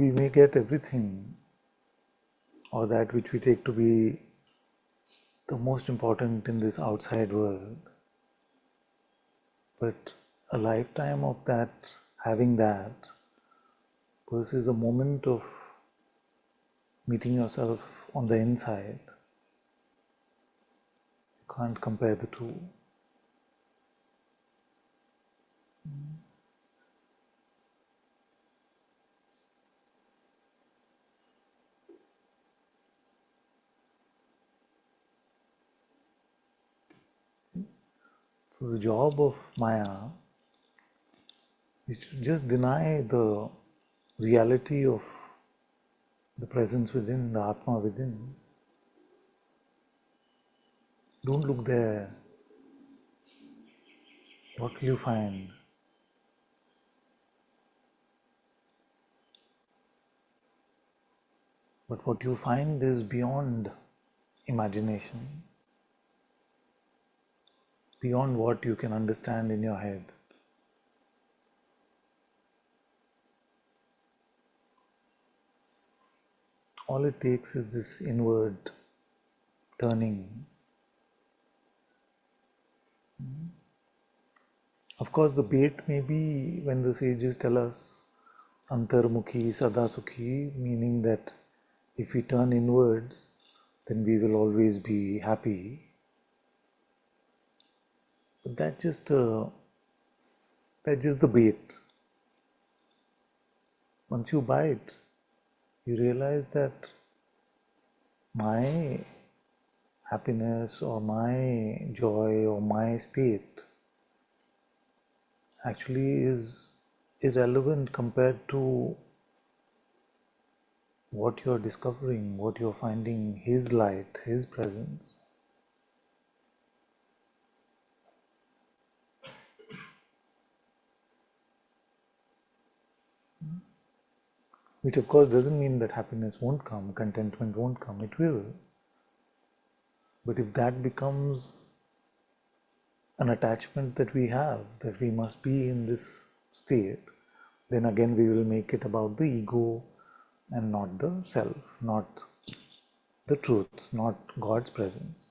We may get everything, or that which we take to be the most important in this outside world, but a lifetime of that, having that, versus a moment of meeting yourself on the inside, you can't compare the two. So the job of Maya is to just deny the reality of the presence within, the Atma within. Don't look there. What will you find? But what you find is beyond imagination, beyond what you can understand in your head. All it takes is this inward turning. Of course, the bait may be when the sages tell us Antarmukhi Sada Sukhi, meaning that if we turn inwards, then we will always be happy. But that's just the bait. Once you buy it, you realize that my happiness or my joy or my state actually is irrelevant compared to what you're discovering, what you're finding, His light, His presence. Which of course doesn't mean that happiness won't come, contentment won't come, it will. But if that becomes an attachment that we have, that we must be in this state, then again we will make it about the ego and not the self, not the truth, not God's presence.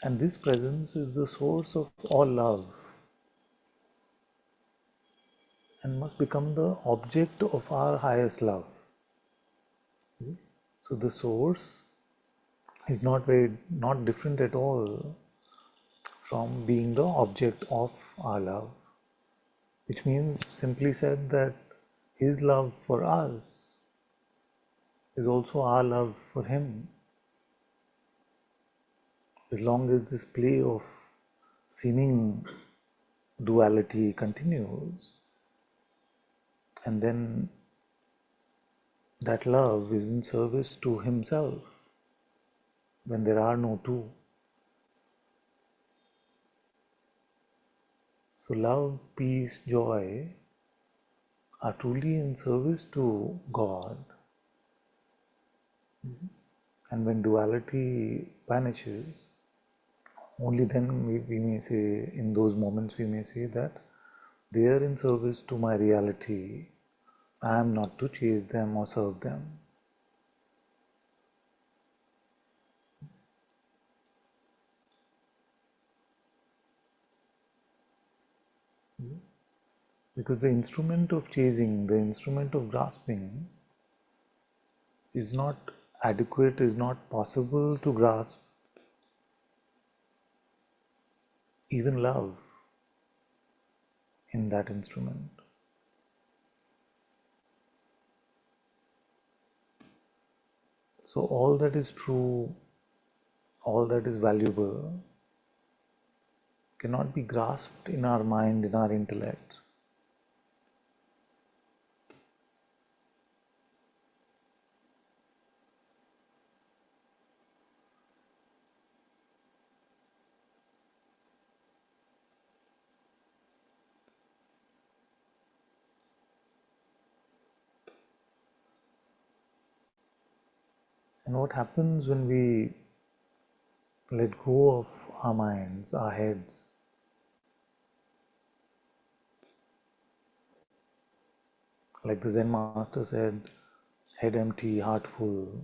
And this presence is the source of all love and must become the object of our highest love. So the source is not different at all from being the object of our love, which means, simply said, that His love for us is also our love for Him. As long as this play of seeming duality continues, and then that love is in service to Himself when there are no two. So love, peace, joy are truly in service to God. And when duality vanishes, only then we may say, in those moments we may say that they are in service to my reality. I am not to chase them or serve them. Because the instrument of chasing, the instrument of grasping is not adequate, is not possible to grasp even love in that instrument. So all that is true, all that is valuable cannot be grasped in our mind, in our intellect. And what happens when we let go of our minds, our heads? Like the Zen master said, head empty, heart full.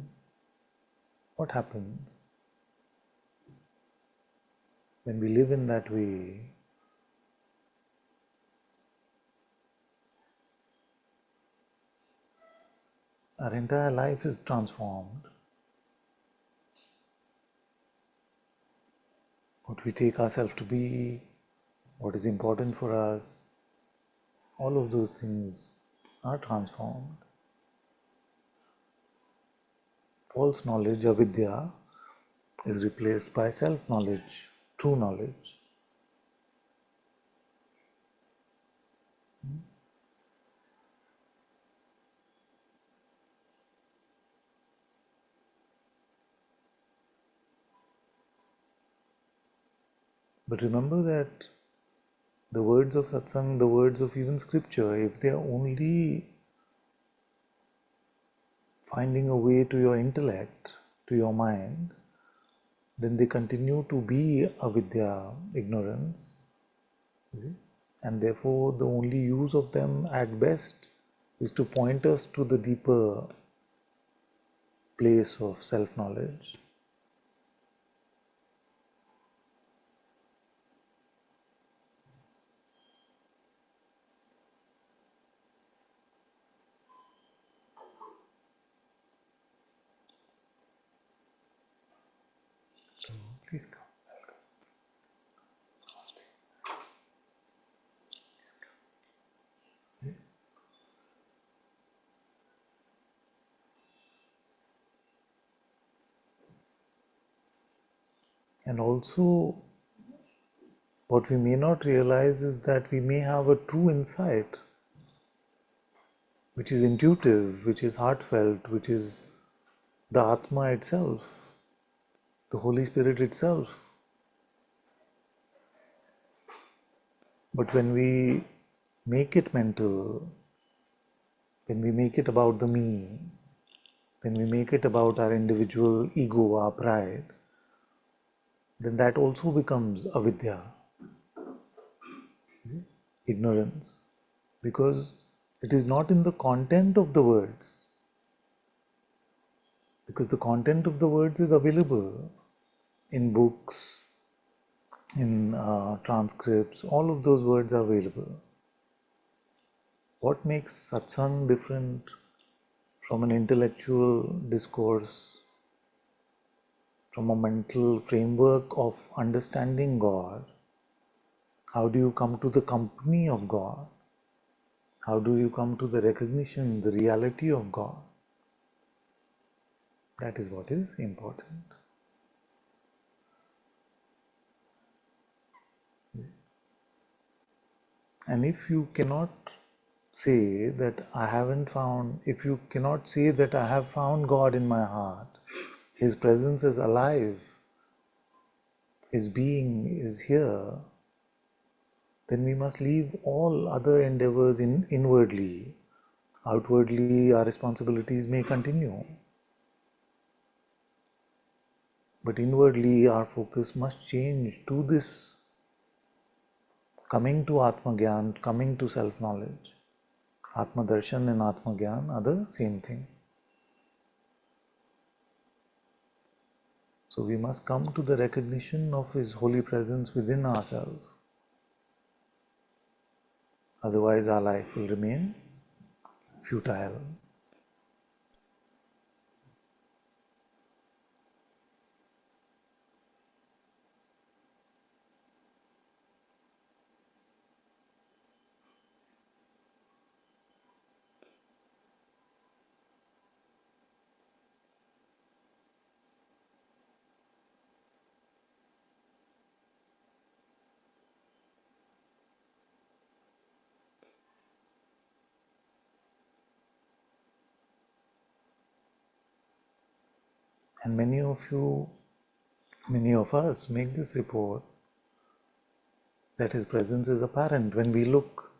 What happens? When we live in that way, our entire life is transformed. What we take ourselves to be, what is important for us, all of those things are transformed. False knowledge, avidya, is replaced by self-knowledge, true knowledge. But remember that the words of satsang, the words of even scripture, if they are only finding a way to your intellect, to your mind, then they continue to be avidya, ignorance. And therefore the only use of them at best is to point us to the deeper place of self-knowledge. So please come. And also, what we may not realize is that we may have a true insight, which is intuitive, which is heartfelt, which is the Atma itself, the Holy Spirit itself. But when we make it mental, when we make it about the me, when we make it about our individual ego, our pride, then that also becomes avidya, ignorance, because it is not in the content of the words, because the content of the words is available in books, in transcripts, all of those words are available. What makes satsang different from an intellectual discourse, from a mental framework of understanding God? How do you come to the company of God? How do you come to the recognition, the reality of God? That is what is important. And if you cannot say that I haven't found, if you cannot say that I have found God in my heart, His presence is alive, His being is here, then we must leave all other endeavors inwardly. Outwardly, our responsibilities may continue. But inwardly, our focus must change to this coming to Atma Gyan, coming to self-knowledge. Atma Darshan and Atma Gyan are the same thing. So we must come to the recognition of His holy presence within ourselves. Otherwise our life will remain futile. And many of you, many of us make this report that His presence is apparent when we look,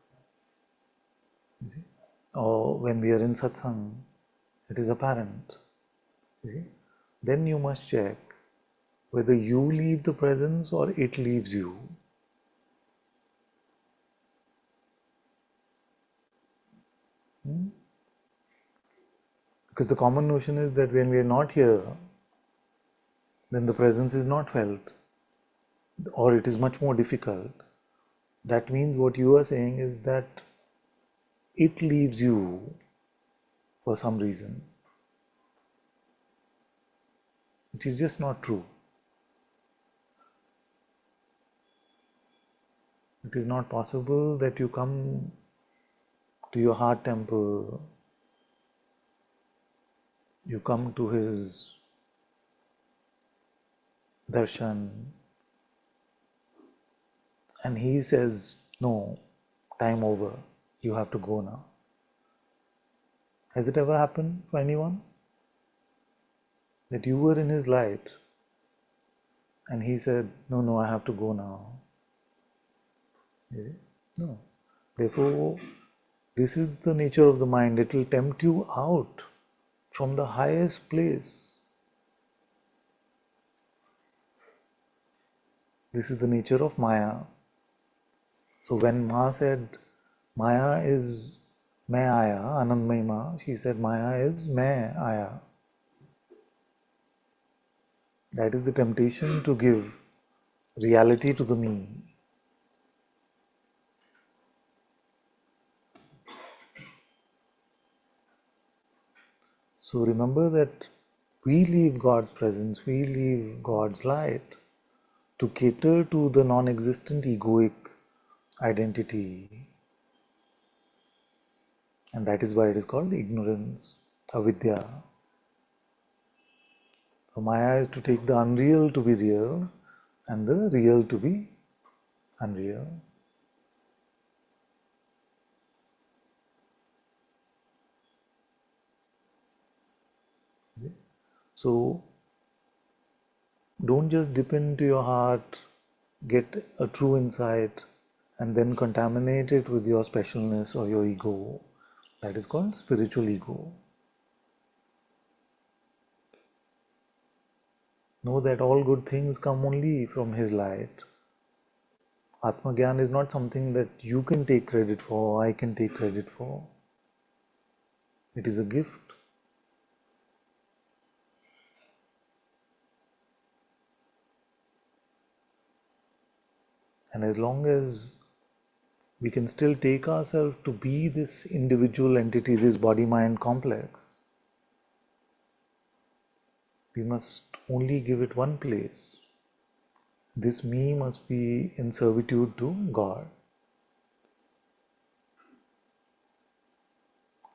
or when we are in satsang, it is apparent. then you must check whether you leave the presence or it leaves you. Because the common notion is that when we are not here, then the presence is not felt, or it is much more difficult. That means what you are saying is that it leaves you for some reason, which is just not true. It is not possible that you come to your heart temple, you come to his darshan, and he says, no, time over, you have to go now. Has it ever happened for anyone? That you were in his light and he said, no, I have to go now. No. Therefore, this is the nature of the mind. It will tempt you out from the highest place. This is the nature of Maya. So when Ma said, Maya is Main Aya, Anandmai Ma, she said Maya is Main Aya. That is the temptation to give reality to the me. So remember that we leave God's presence, we leave God's light to cater to the non-existent egoic identity. And that is why it is called ignorance, avidya. So Maya is to take the unreal to be real and the real to be unreal. So don't just dip into your heart, get a true insight, and then contaminate it with your specialness or your ego. That is called spiritual ego. Know that all good things come only from his light. Atma Gyan is not something that you can take credit for, I can take credit for. It is a gift. And as long as we can still take ourselves to be this individual entity, this body-mind complex, we must only give it one place. This me must be in servitude to God,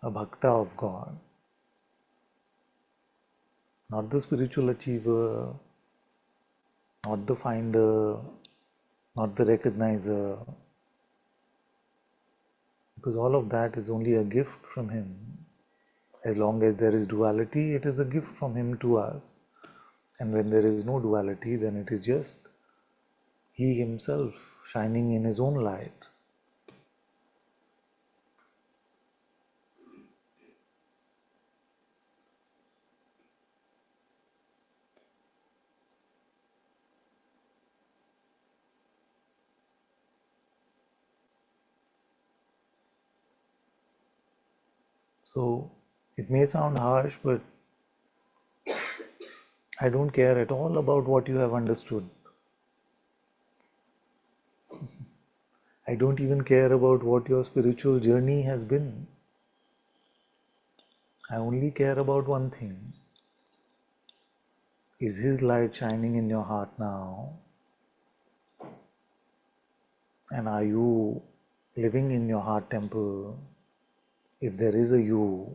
a Bhakta of God, not the spiritual achiever, not the finder, not the recognizer, because all of that is only a gift from him. As long as there is duality, it is a gift from him to us. And when there is no duality, then it is just he himself shining in his own light. So it may sound harsh, but I don't care at all about what you have understood. I don't even care about what your spiritual journey has been. I only care about one thing. Is his light shining in your heart now? And are you living in your heart temple? If there is a you,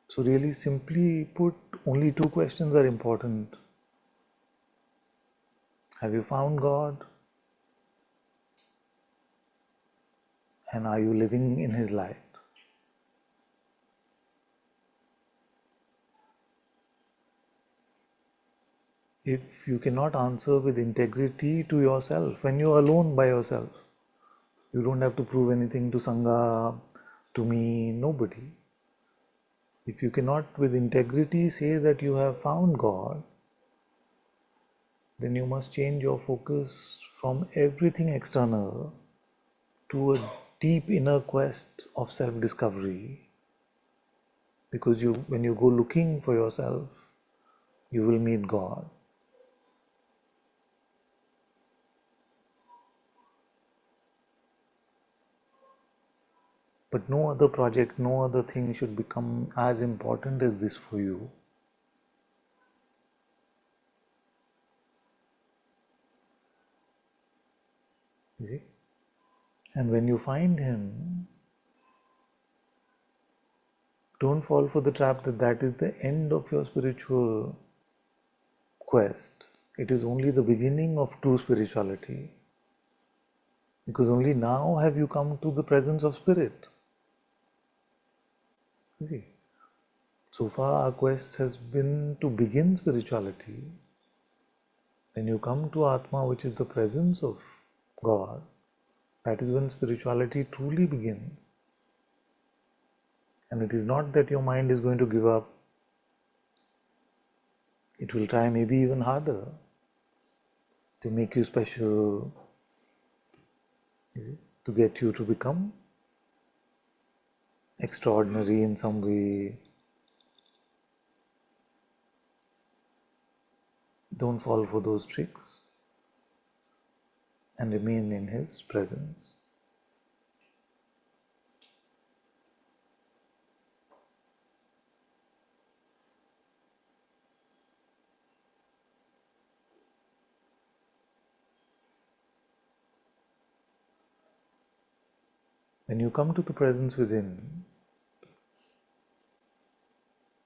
so really simply put, only two questions are important. Have you found God? And are you living in his light? if you cannot answer with integrity to yourself, when you're alone by yourself, you don't have to prove anything to Sangha, to me, nobody. If you cannot with integrity say that you have found God, then you must change your focus from everything external to a deep inner quest of self-discovery. Because when you go looking for yourself, you will meet God. But no other project, no other thing should become as important as this for you. You see? And when you find Him, don't fall for the trap that that is the end of your spiritual quest. It is only the beginning of true spirituality. Because only now have you come to the presence of Spirit. You see? So far our quest has been to begin spirituality. When you come to Atma, which is the presence of God, that is when spirituality truly begins. And it is not that your mind is going to give up. It will try maybe even harder to make you special, to get you to become extraordinary in some way. Don't fall for those tricks and remain in His presence. When you come to the presence within,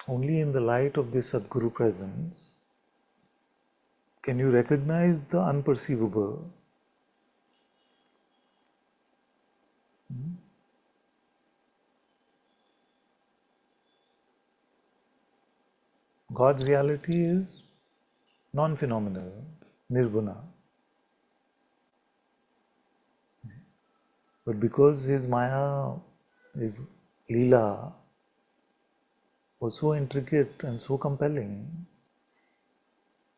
only in the light of this Sadguru presence can you recognize the unperceivable. God's reality is non-phenomenal, nirguna. But because His Maya, His Leela was so intricate and so compelling,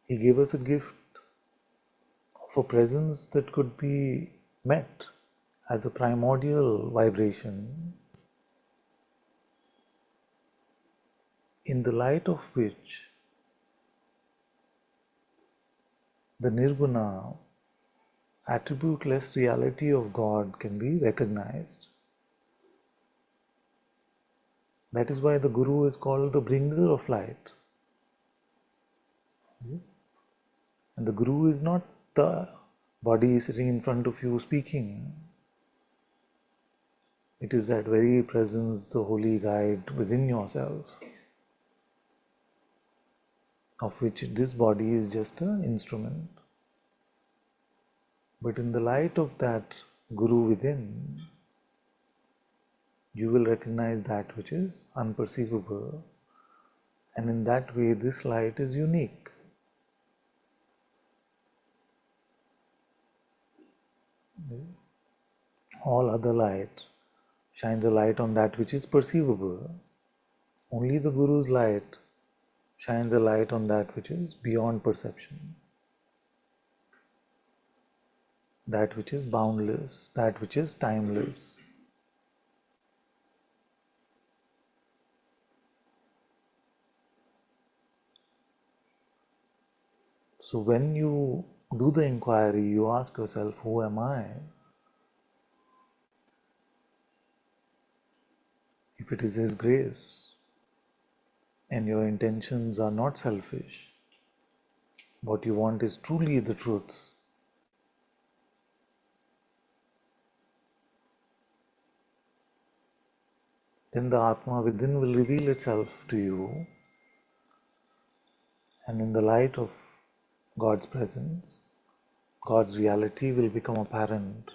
He gave us a gift of a presence that could be met as a primordial vibration, in the light of which the nirguna, attributeless reality of God can be recognized. That is why the Guru is called the bringer of light. And the Guru is not the body sitting in front of you speaking. It is that very presence, the holy guide within yourself, of which this body is just an instrument. But in the light of that Guru within, you will recognize that which is unperceivable. And in that way, this light is unique. All other light shines a light on that which is perceivable. Only the Guru's light shines a light on that which is beyond perception. That which is boundless, that which is timeless. So when you do the inquiry, you ask yourself, who am I? If it is His grace and your intentions are not selfish, what you want is truly the truth, then the Atma within will reveal itself to you, and in the light of God's presence, God's reality will become apparent.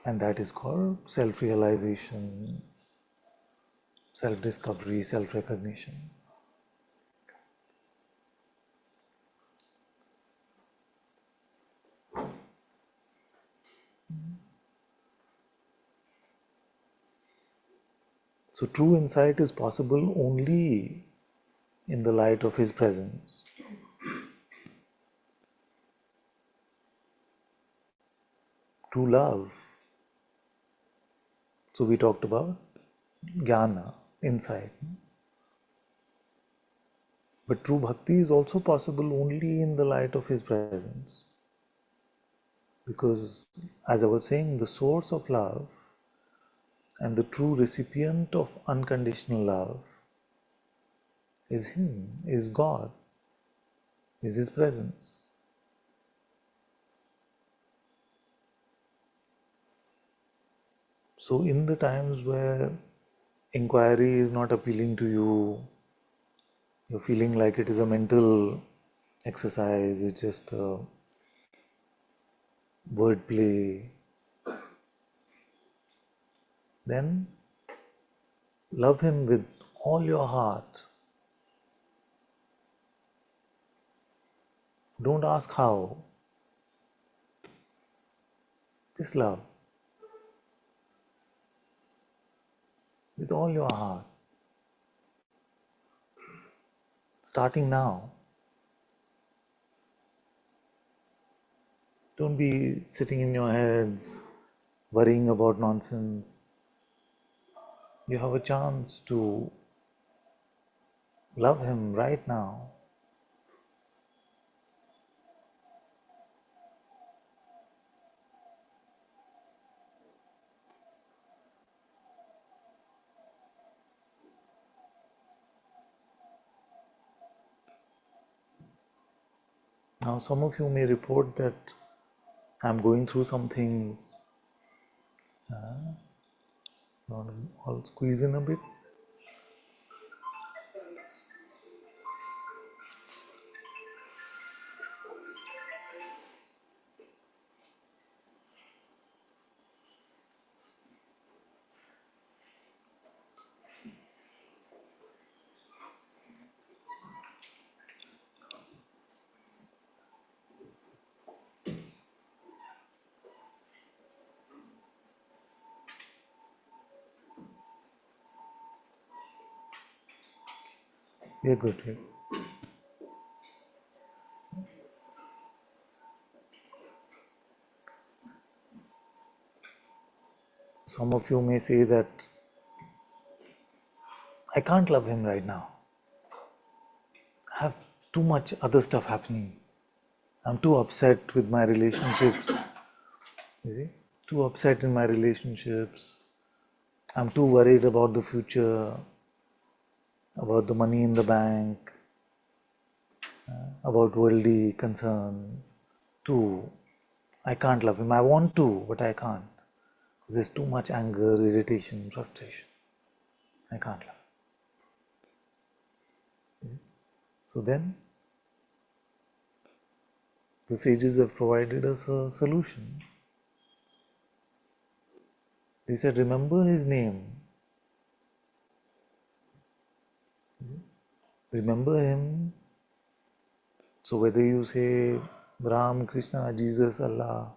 And that is called self-realization, self-discovery, self-recognition. So true insight is possible only in the light of His presence. True love. So we talked about jnana, insight. But true bhakti is also possible only in the light of His presence. Because, as I was saying, the source of love and the true recipient of unconditional love is Him, is God, is His presence. So, in the times where inquiry is not appealing to you, you're feeling like it is a mental exercise, it's just a wordplay, then love Him with all your heart. Don't ask how. Just love with all your heart. Starting now. Don't be sitting in your heads worrying about nonsense. You have a chance to love Him right now. Now, some of you may report that I'm going through some things. I'll squeeze in a bit. We're good here. Some of you may say that I can't love Him right now. I have too much other stuff happening. I'm too upset with my relationships. You see? Too upset in my relationships. I'm too worried about the future, about the money in the bank, about worldly concerns. Too, I can't love Him. I want to, but I can't. There's too much anger, irritation, frustration. I can't love. So then, the sages have provided us a solution. They said, remember His name. Remember Him. So whether you say Ram, Krishna, Jesus, Allah,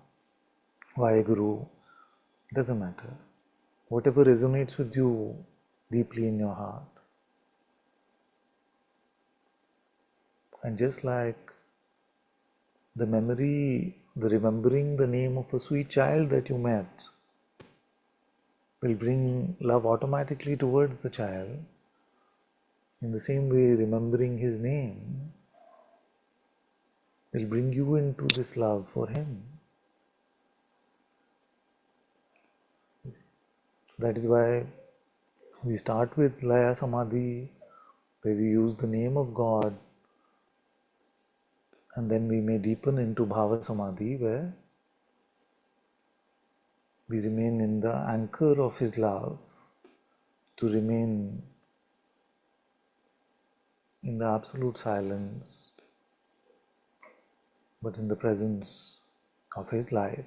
Vaheguru, it doesn't matter. Whatever resonates with you deeply in your heart. And just like the memory, the remembering the name of a sweet child that you met will bring love automatically towards the child. In the same way, remembering His name will bring you into this love for Him. That is why we start with Laya Samadhi, where we use the name of God, and then we may deepen into Bhava Samadhi, where we remain in the anchor of His love, to remain in the absolute silence, but in the presence of His light.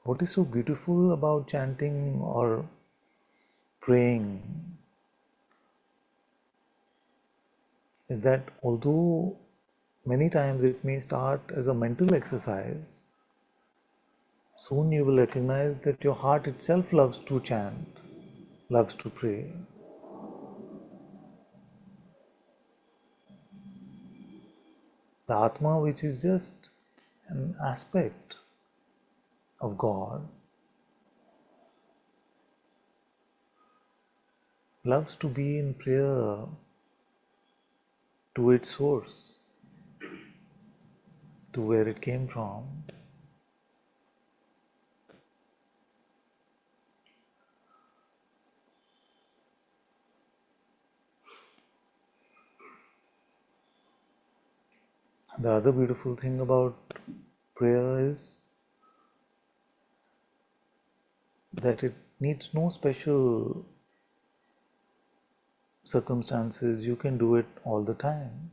What is so beautiful about chanting or praying is that although many times it may start as a mental exercise, soon you will recognize that your heart itself loves to chant, loves to pray. The Atma, which is just an aspect of God, loves to be in prayer to its source, to where it came from. The other beautiful thing about prayer is that it needs no special circumstances. You can do it all the time.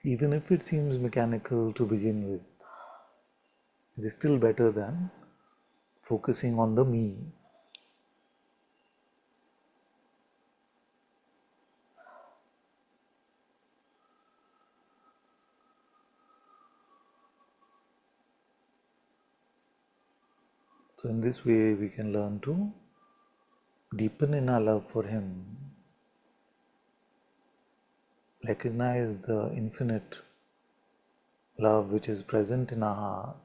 Even if it seems mechanical to begin with, it is still better than focusing on the me. So in this way we can learn to deepen in our love for Him, recognize the infinite love which is present in our heart,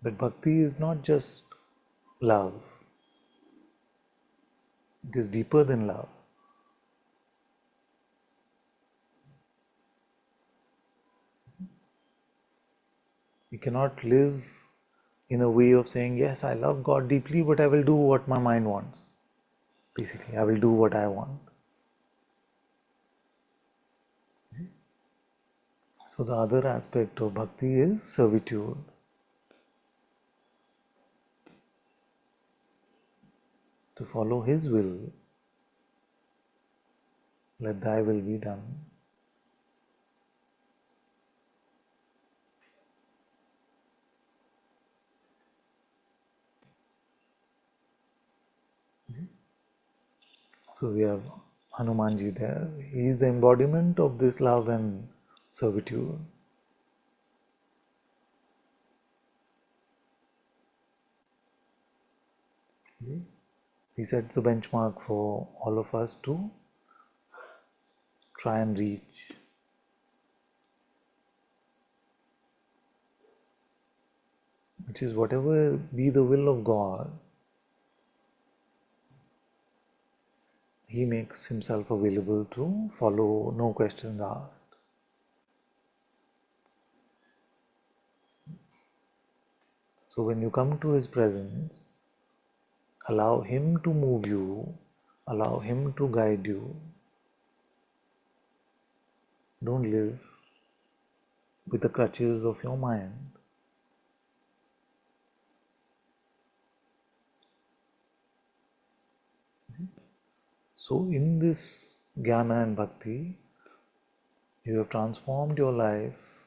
but bhakti is not just love, it is deeper than love. You cannot live in a way of saying, yes, I love God deeply, but I will do what my mind wants. Basically, I will do what I want. So the other aspect of bhakti is servitude. To follow His will, let Thy will be done. So we have Hanumanji there. He is the embodiment of this love and servitude. He sets the benchmark for all of us to try and reach. Which is whatever be the will of God, He makes Himself available to follow, no questions asked. So when you come to His presence, allow Him to move you, allow Him to guide you. Don't live with the crutches of your mind. So in this jnana and bhakti, you have transformed your life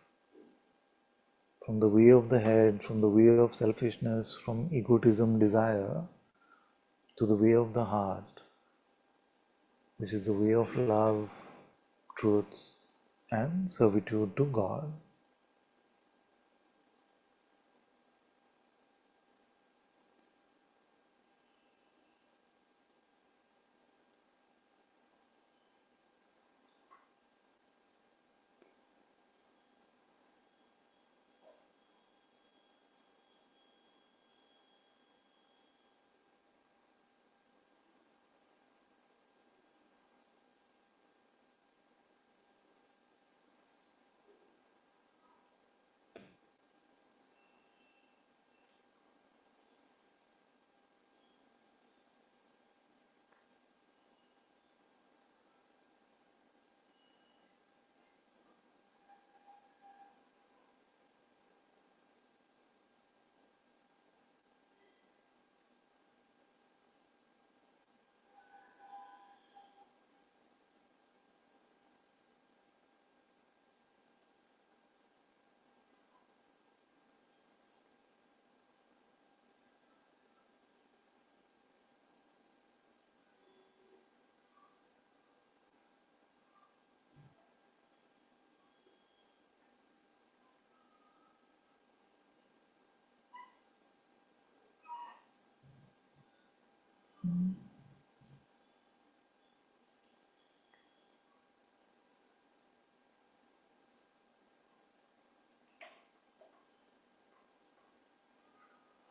from the way of the head, from the way of selfishness, from egotism, desire, to the way of the heart, which is the way of love, truth, and servitude to God.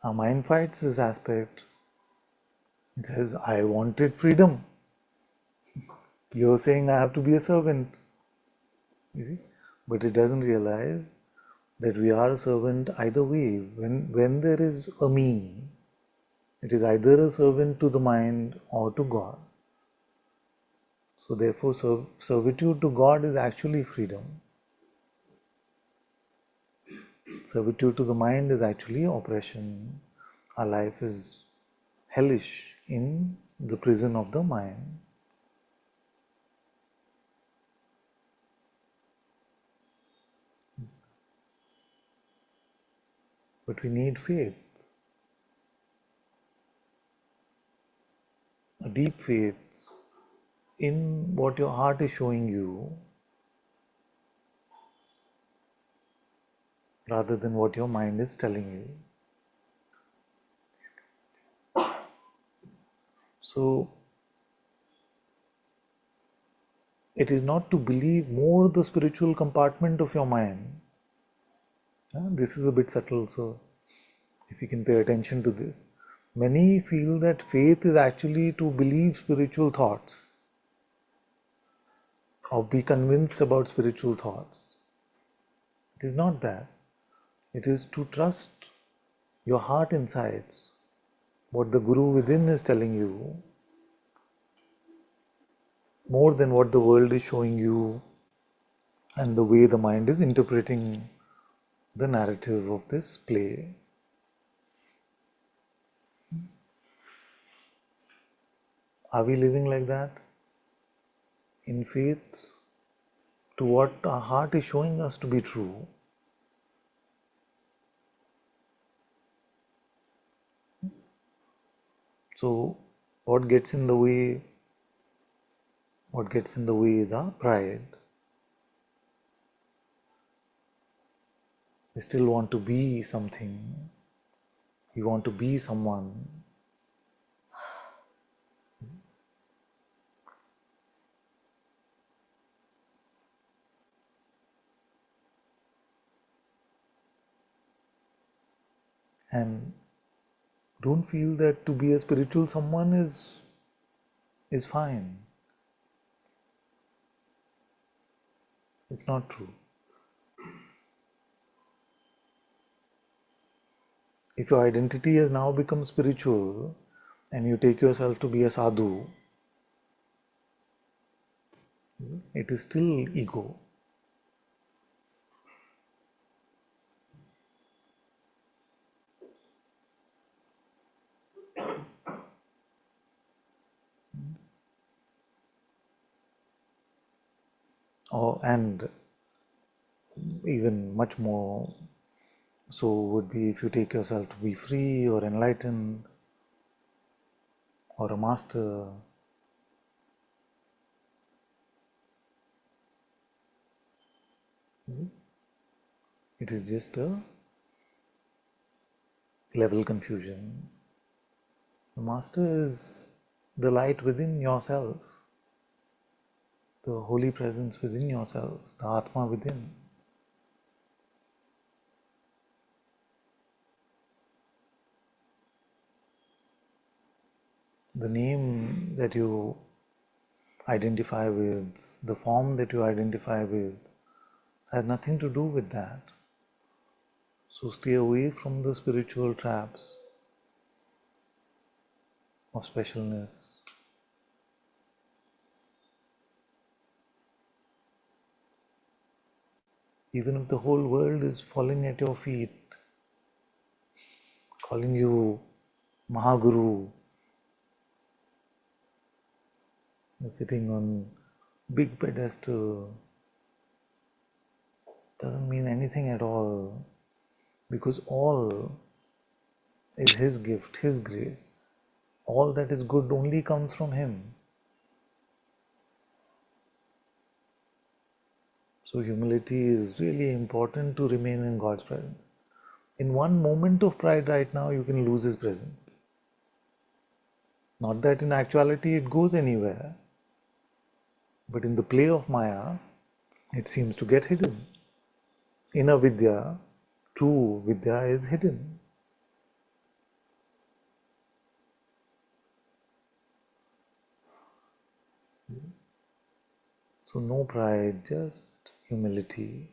Our mind fights this aspect. It says, I wanted freedom. You're saying I have to be a servant. You see? But it doesn't realize that we are a servant either way. When there is a me, it is either a servant to the mind or to God. So therefore, servitude to God is actually freedom. Servitude to the mind is actually oppression. Our life is hellish in the prison of the mind. But we need faith, a deep faith in what your heart is showing you rather than what your mind is telling you. So, it is not to believe more the spiritual compartment of your mind. This is a bit subtle, so if you can pay attention to this. Many feel that faith is actually to believe spiritual thoughts or be convinced about spiritual thoughts. It is not that. It is to trust your heart insights, what the Guru within is telling you, more than what the world is showing you and the way the mind is interpreting the narrative of this play. Are we living like that? In faith to what our heart is showing us to be true? So, what gets in the way? What gets in the way is our pride. We still want to be something. We want to be someone. And don't feel that to be a spiritual someone is fine. It's not true. If your identity has now become spiritual and you take yourself to be a sadhu, it is still ego. And even much more so would be if you take yourself to be free or enlightened or a master. It is just a level confusion. The master is the light within yourself, the holy presence within yourself, the Atma within. The name that you identify with, the form that you identify with, has nothing to do with that. So stay away from the spiritual traps of specialness. Even if the whole world is falling at your feet, calling you Mahaguru, sitting on big pedestal, doesn't mean anything at all, because all is His gift, His grace. All that is good only comes from Him. So humility is really important to remain in God's presence. In one moment of pride right now, you can lose His presence. Not that in actuality it goes anywhere, but in the play of Maya, it seems to get hidden. In avidya, true vidya is hidden. So no pride, just humility.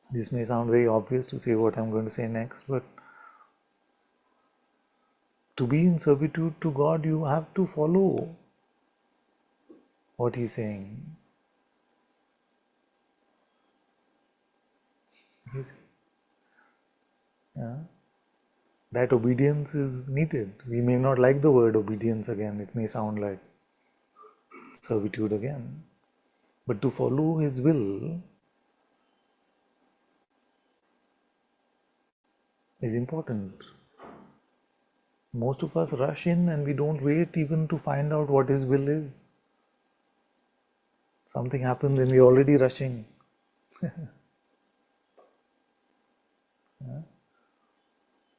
This may sound very obvious to say what I'm going to say next, but to be in servitude to God, you have to follow what He's saying. Yeah? That obedience is needed. We may not like the word obedience again, it may sound like servitude again. But to follow His will is important. Most of us rush in and we don't wait even to find out what His will is. Something happens and we're already rushing.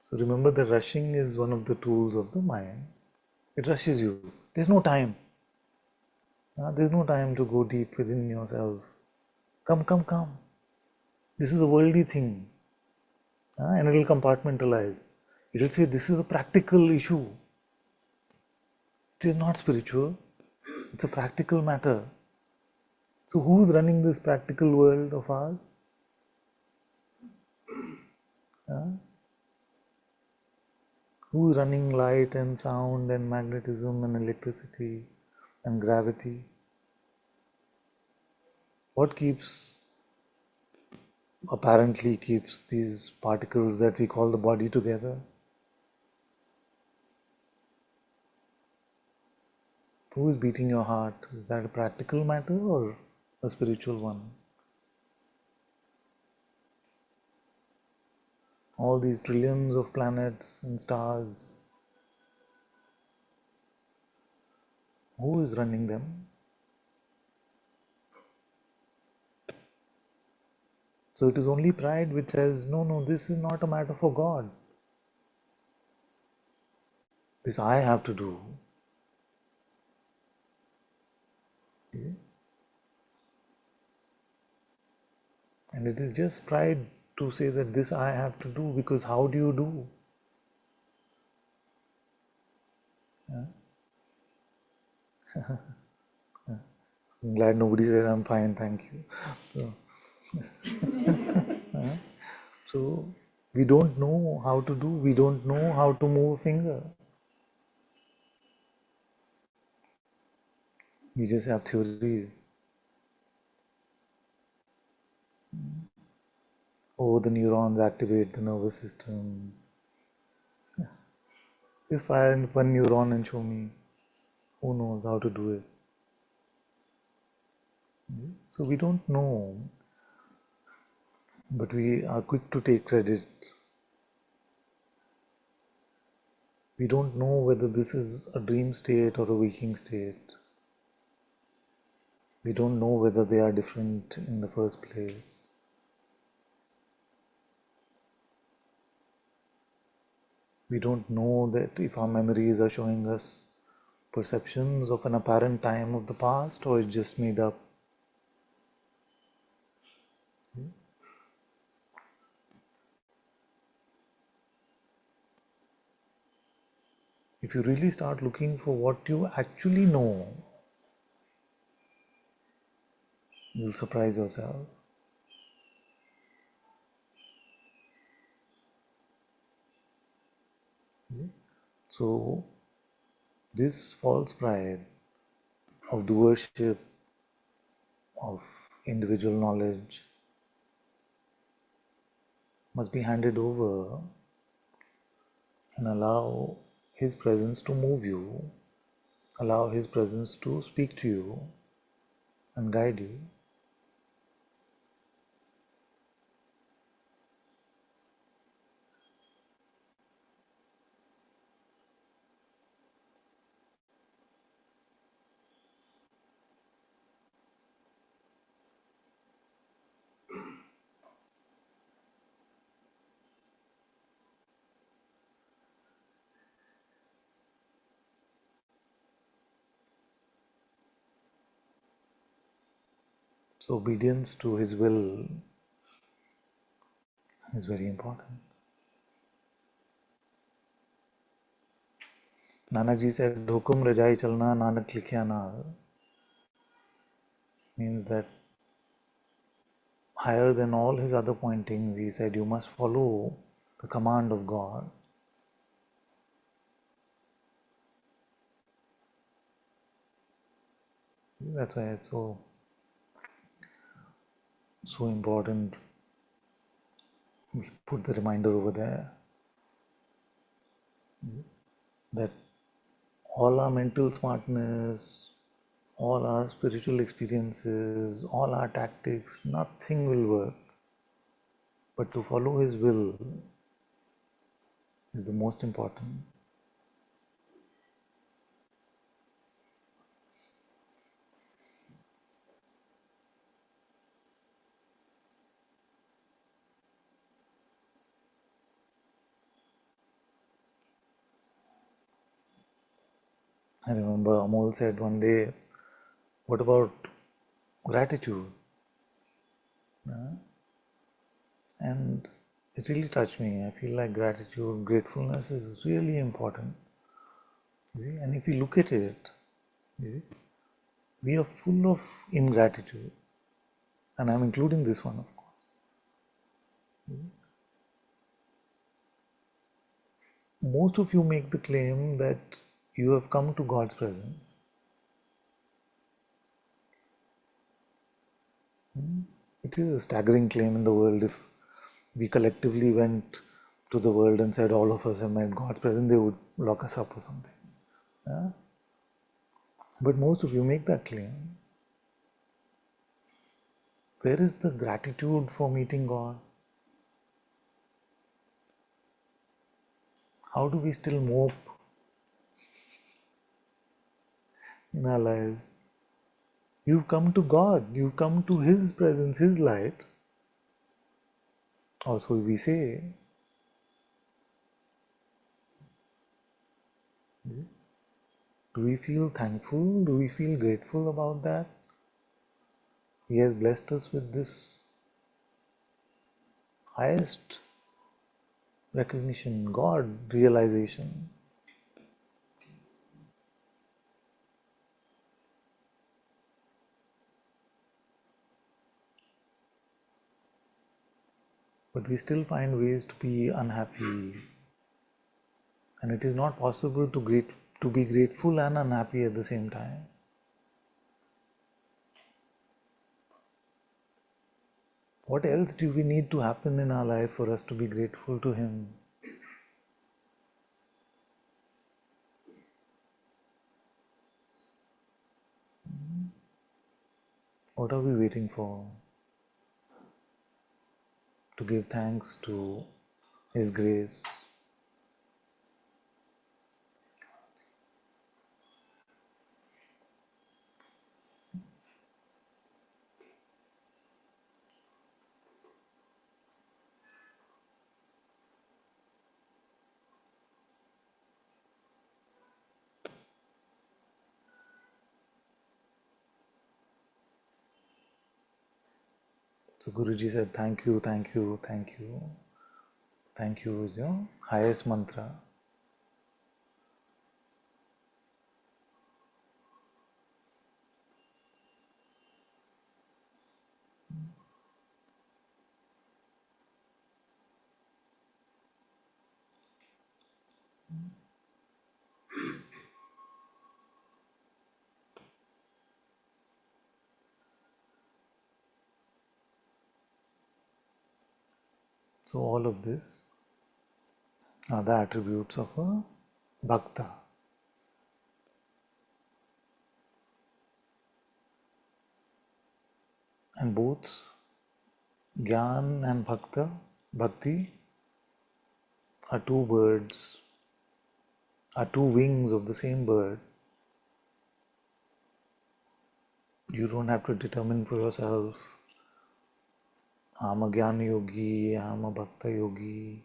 So remember that rushing is one of the tools of the mind. It rushes you. There's no time. There's no time to go deep within yourself. Come, come, come. This is a worldly thing. And it'll compartmentalize. It'll say this is a practical issue. It is not spiritual. It's a practical matter. So who's running this practical world of ours? Who's running light and sound and magnetism and electricity and gravity? What apparently keeps these particles that we call the body together? Who is beating your heart? Is that a practical matter or a spiritual one? All these trillions of planets and stars, who is running them? So it is only pride which says, no, no, this is not a matter for God. This I have to do. Okay? And it is just pride to say that this I have to do, because how do you do? I'm glad nobody said I'm fine, thank you. So we don't know how to do, we don't know how to move a finger. We just have theories. Oh, the neurons activate the nervous system. Just find one neuron and show me. Who knows how to do it? So we don't know, but we are quick to take credit. We don't know whether this is a dream state or a waking state. We don't know whether they are different in the first place. We don't know that if our memories are showing us perceptions of an apparent time of the past or it's just made up. If you really start looking for what you actually know, you'll surprise yourself. So, this false pride of the worship of individual knowledge must be handed over and allow His presence to move you, allow His presence to speak to you and guide you. So obedience to his will is very important. Nanaji said, Hukum Rajai Chalna Nanak Likhya Naal, means that higher than all his other pointings, he said, you must follow the command of God. That's why it's so important. We put the reminder over there that all our mental smartness, all our spiritual experiences, all our tactics, nothing will work. But to follow his will is the most important. I remember Amol said one day, what about gratitude? And it really touched me. I feel like gratitude, gratefulness is really important. You see? And if you look at it, you see, we are full of ingratitude. And I'm including this one, of course. Most of you make the claim that you have come to God's presence. It is a staggering claim in the world. If we collectively went to the world and said all of us have met God's presence, they would lock us up or something. Yeah? But most of you make that claim. Where is the gratitude for meeting God? How do we still mope in our lives? You've come to God, you've come to His presence, His light. Or so we say. Do we feel thankful? Do we feel grateful about that? He has blessed us with this highest recognition, God realization. But we still find ways to be unhappy. And it is not possible to be grateful and unhappy at the same time. What else do we need to happen in our life for us to be grateful to Him? What are we waiting for? To give thanks to His grace. So Guruji said, thank you, thank you, thank you. Thank you is your highest mantra. So all of this are the attributes of a Bhakta. And both Gyan and Bhakti are two birds, are two wings of the same bird. You don't have to determine for yourself, I'm a Gyan Yogi, I'm a Bhakta Yogi.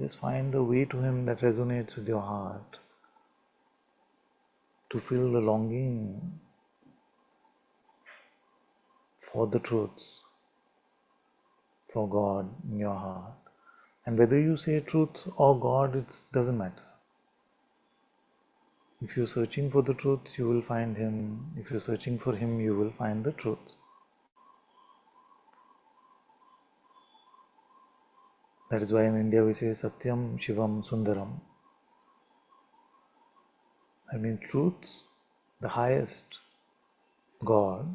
Just find a way to Him that resonates with your heart, to feel the longing for the truths, for God in your heart. And whether you say truth or God, it doesn't matter. If you're searching for the truth, you will find Him. If you're searching for Him, you will find the truth. That is why in India we say Satyam, Shivam, Sundaram. I mean, truth, the highest, God,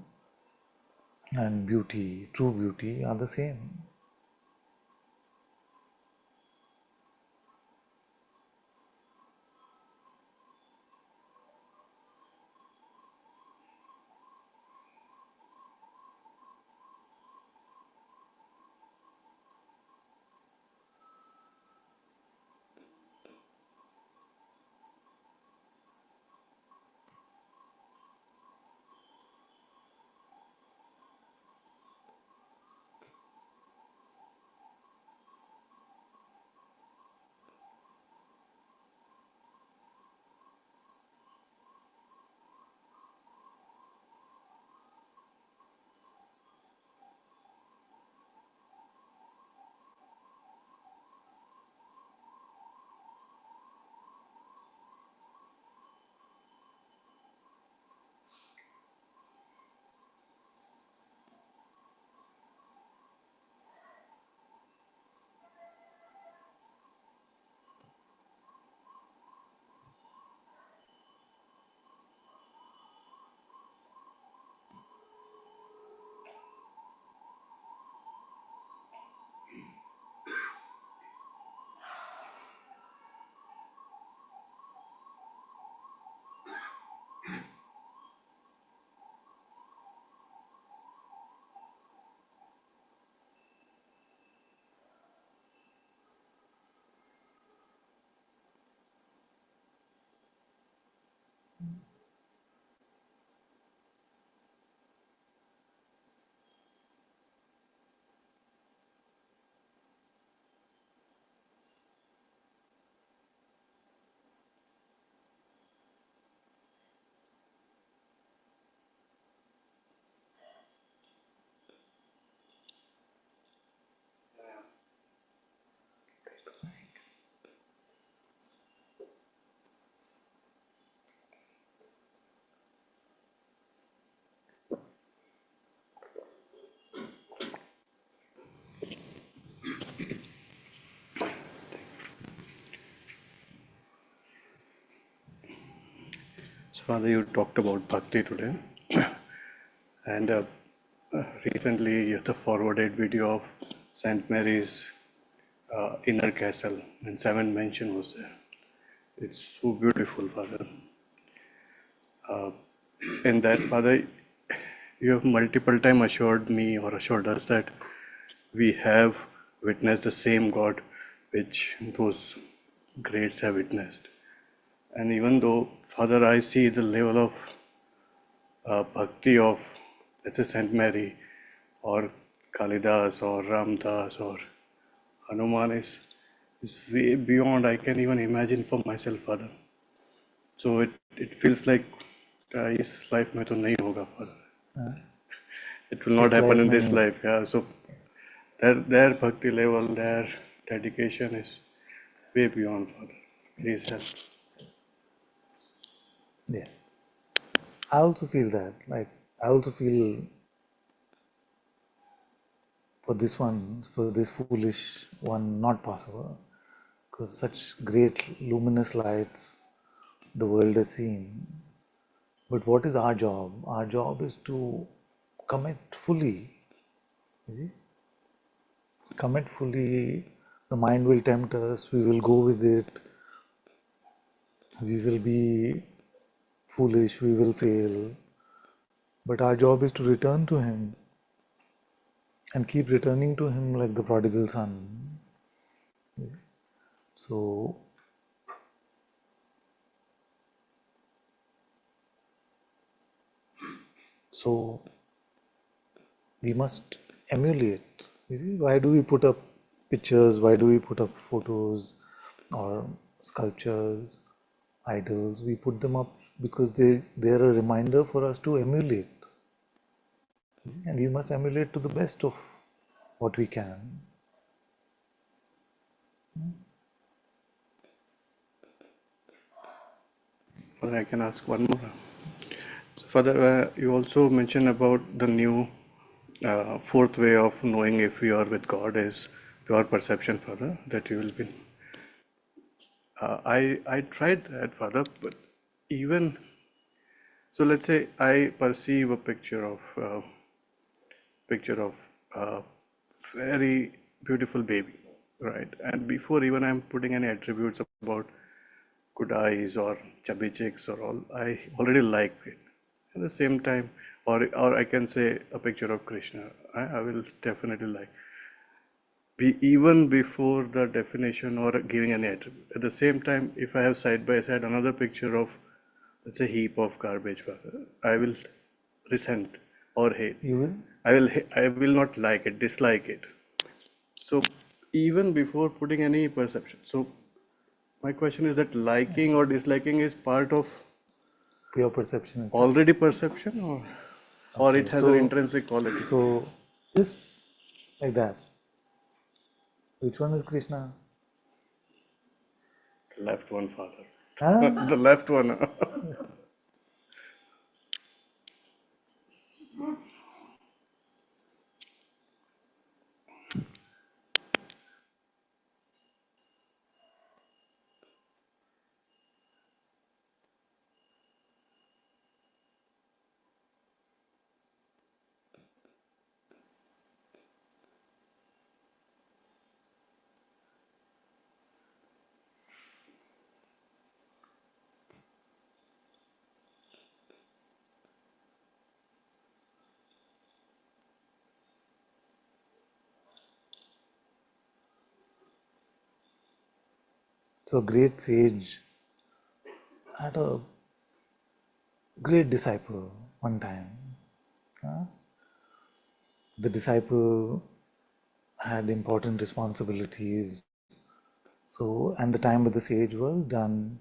and beauty, true beauty are the same. So, Father, you talked about Bhakti today, and recently you have forwarded video of Saint Mary's inner castle, and seven mansion was there. It's so beautiful, Father. In that, Father, you have multiple time assured me or assured us that we have witnessed the same God which those greats have witnessed. And even though, Father, I see the level of bhakti of, let's say, Saint Mary or Kalidas or Ramdas or Hanuman is way beyond I can even imagine for myself, Father. So it feels like इस life में तो नहीं होगा, Father. It will not This happen life in में this नहीं. life. Yeah. So their bhakti level, their dedication is way beyond, Father. Please help. Yes. I also feel that. Like, I also feel for this one, for this foolish one, not possible. Because such great luminous lights the world has seen. But what is our job? Our job is to commit fully. You see? Commit fully. The mind will tempt us. We will go with it. We will be foolish. We will fail. But our job is to return to Him and keep returning to Him like the prodigal son. So, so we must emulate. You see, why do we put up pictures, why do we put up photos or sculptures, idols? We put them up because they're a reminder for us to emulate. And we must emulate to the best of what we can. Father, I can ask one more. So, Father, you also mentioned about the new fourth way of knowing if you are with God is pure perception, Father, that you will be. I tried that, Father, but even so, let's say I perceive a picture of a very beautiful baby, right? And before even I'm putting any attributes about good eyes or chubby cheeks or all, I already like it. At the same time, or I can say a picture of Krishna, I will definitely like. Even before the definition or giving any attribute. At the same time, if I have side by side another picture of, let's say, heap of garbage, I will resent or hate. You will? I will not like it, dislike it. So even before putting any perception. So my question is that liking or disliking is part of Pure perception itself. already perception, or Okay, it has an intrinsic quality. So just like that. Which one is Krishna? Left one, Father. Huh? The left one. So a great sage had a great disciple one time. Huh? The disciple had important responsibilities. So, and the time with the sage was done.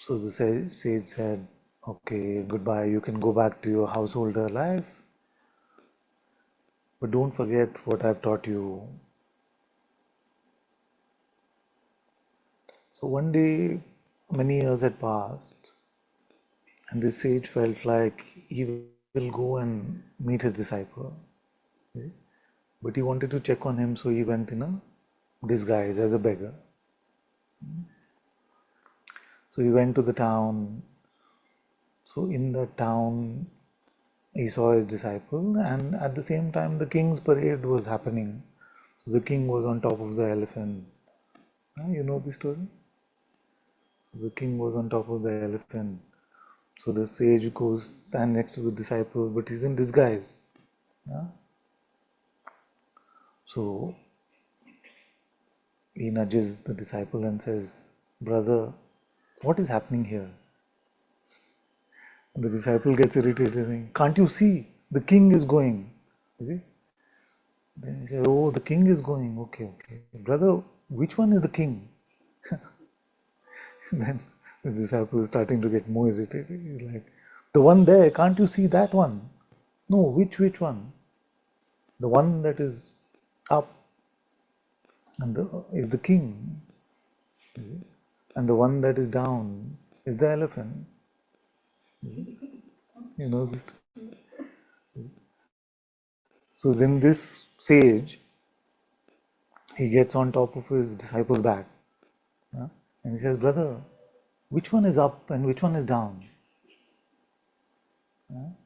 So the sage said, okay, goodbye, you can go back to your householder life. But don't forget what I've taught you. So one day, many years had passed, and this sage felt like he will go and meet his disciple. Okay? But he wanted to check on him, so he went in a disguise as a beggar. So he went to the town. So in the town, he saw his disciple, and at the same time, the king's parade was happening. So the king was on top of the elephant. You know the story? The king was on top of the elephant. So the sage goes stand next to the disciple, but he's in disguise. Yeah? So he nudges the disciple and says, brother, what is happening here? And the disciple gets irritated and, can't you see? The king is going. You see? Then he says, oh, the king is going. Okay, okay. Brother, which one is the king? Then the disciple is starting to get more irritated. He's like, the one there, can't you see that one? No, which one? The one that is up and is the king. And the one that is down is the elephant. You know this. So then this sage, he gets on top of his disciple's back. And he says, brother, which one is up and which one is down? And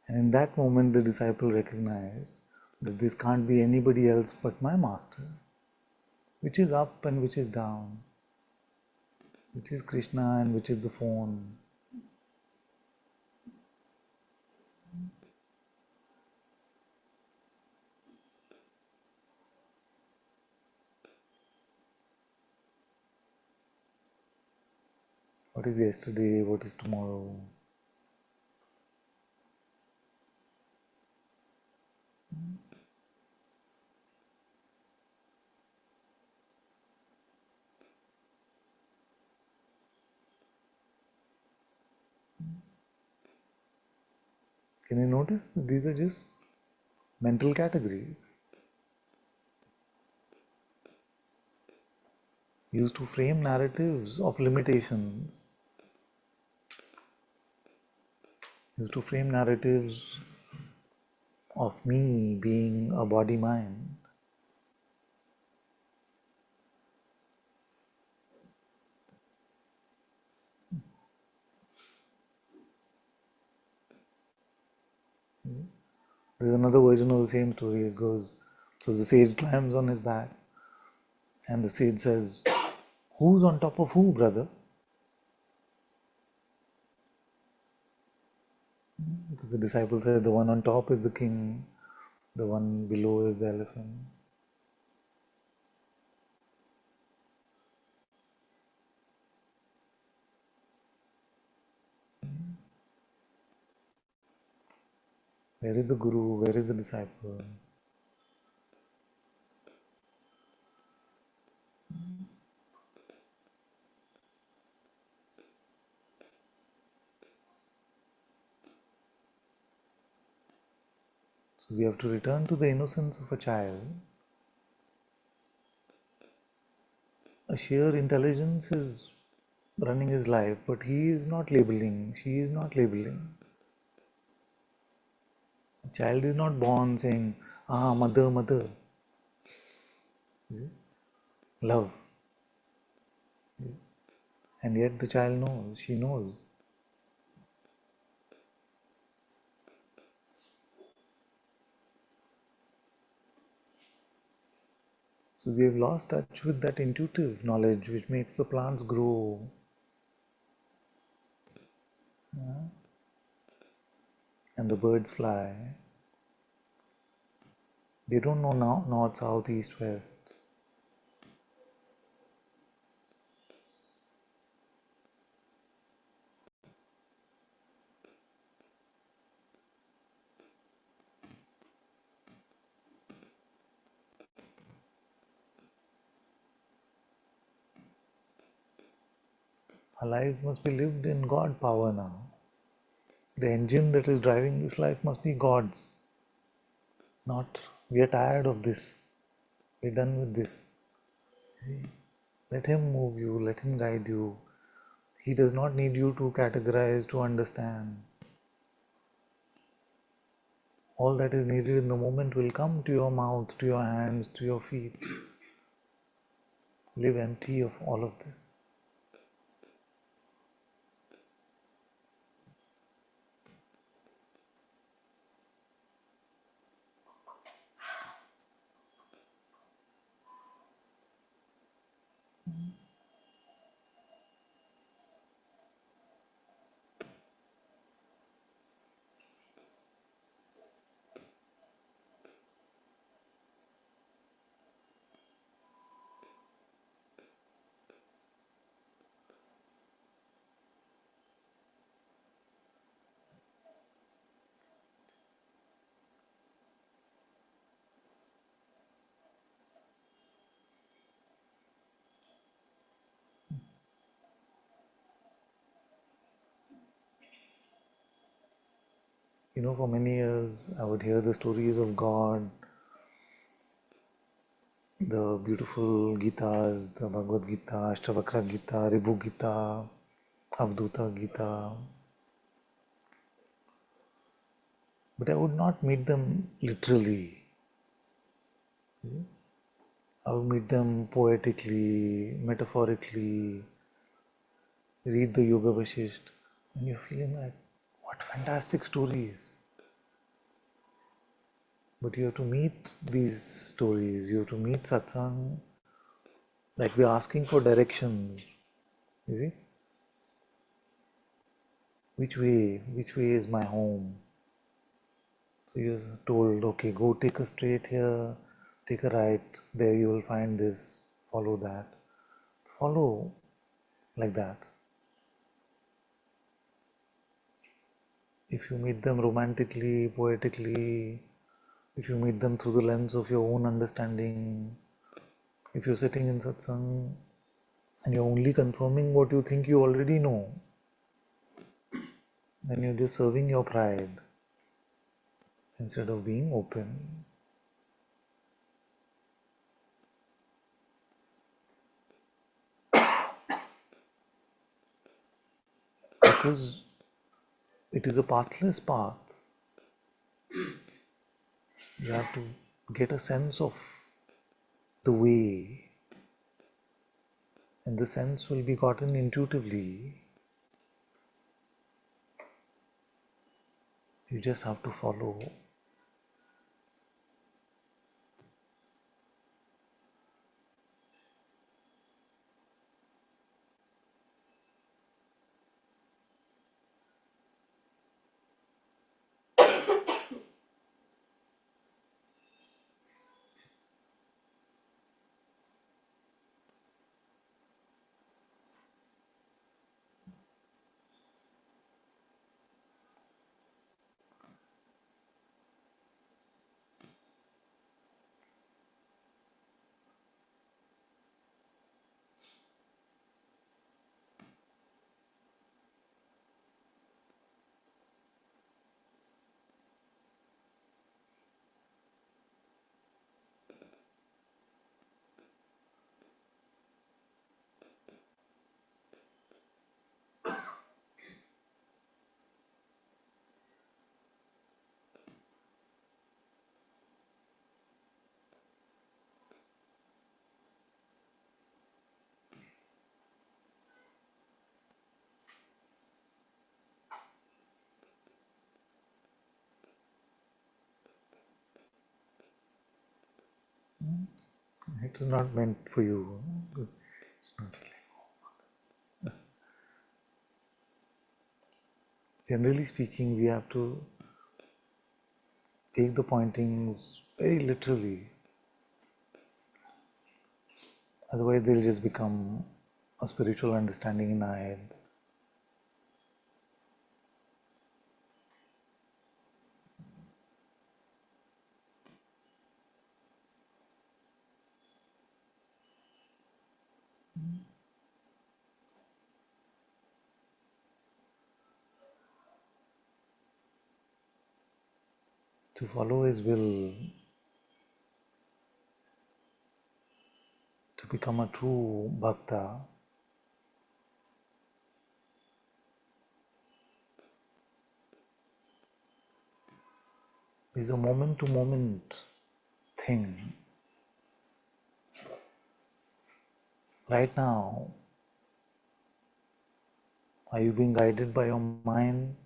in that moment, the disciple recognized that this can't be anybody else but my master. Which is up and which is down? Which is Krishna and which is the phone? What is yesterday? What is tomorrow? Can you notice that these are just mental categories used to frame narratives of limitations, used to frame narratives of me being a body mind. There's another version of the same story. It goes, so the sage climbs on his back, and the sage says, "Who's on top of who, brother?" Because the disciple says, "The one on top is the king, the one below is the elephant." Where is the guru? Where is the disciple? So we have to return to the innocence of a child. A sheer intelligence is running his life, but he is not labeling, she is not labeling. A child is not born saying, "Ah, mother, mother." Love. And yet the child knows, she knows. So we have lost touch with that intuitive knowledge which makes the plants grow. And the birds fly. They don't know now north, south, east, west. Our life must be lived in God power now. The engine that is driving this life must be God's. Not, we are tired of this. We're done with this. Let Him move you, let Him guide you. He does not need you to categorize, to understand. All that is needed in the moment will come to your mouth, to your hands, to your feet. Live empty of all of this. For many years I would hear the stories of God, the beautiful Gitas, the Bhagavad Gita, Ashtavakra Gita, Ribhu Gita, Avduta Gita. But I would not meet them literally. I would meet them poetically, metaphorically, read the Yoga Vashisht, and you're feeling like, what fantastic stories. But you have to meet these stories, you have to meet Satsang, like we're asking for directions. You see? Which way is my home? So you're told, okay, go take a straight here, take a right, there you will find this, follow that. Follow like that. If you meet them romantically, poetically, if you meet them through the lens of your own understanding, if you're sitting in satsang and you're only confirming what you think you already know, then you're just serving your pride. instead of being open. Because it is a pathless path. You have to get a sense of the way, and the sense will be gotten intuitively. You just have to follow. It is not meant for you. It's not really. Generally speaking, we have to take the pointings very literally. Otherwise, they'll just become a spiritual understanding in our heads. To follow His will, to become a true Bhakta, is a moment to moment thing. Right now, are you being guided by your mind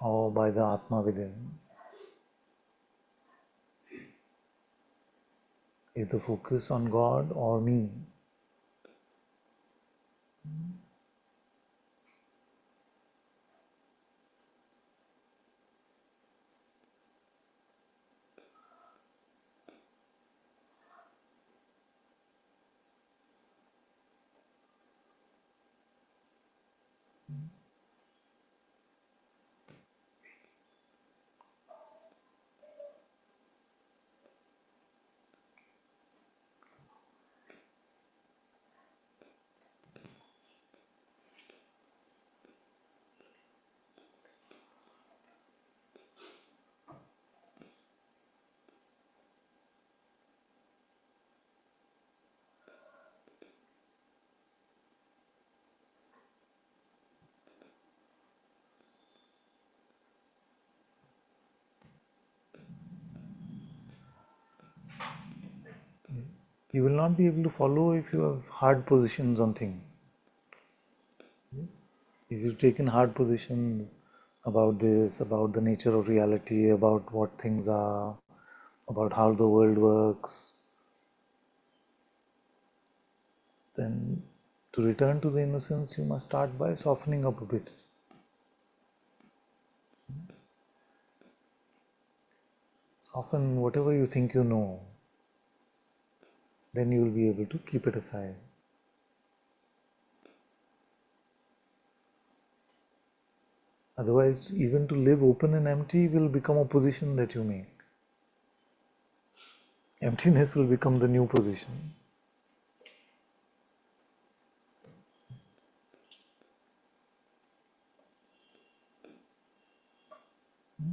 or by the Atma within? Is the focus on God or me? You will not be able to follow if you have hard positions on things. If you've taken hard positions about this, about the nature of reality, about what things are, about how the world works, then to return to the innocence, you must start by softening up a bit. Soften whatever you think you know, then you will be able to keep it aside. Otherwise, even to live open and empty will become a position that you make. Emptiness will become the new position.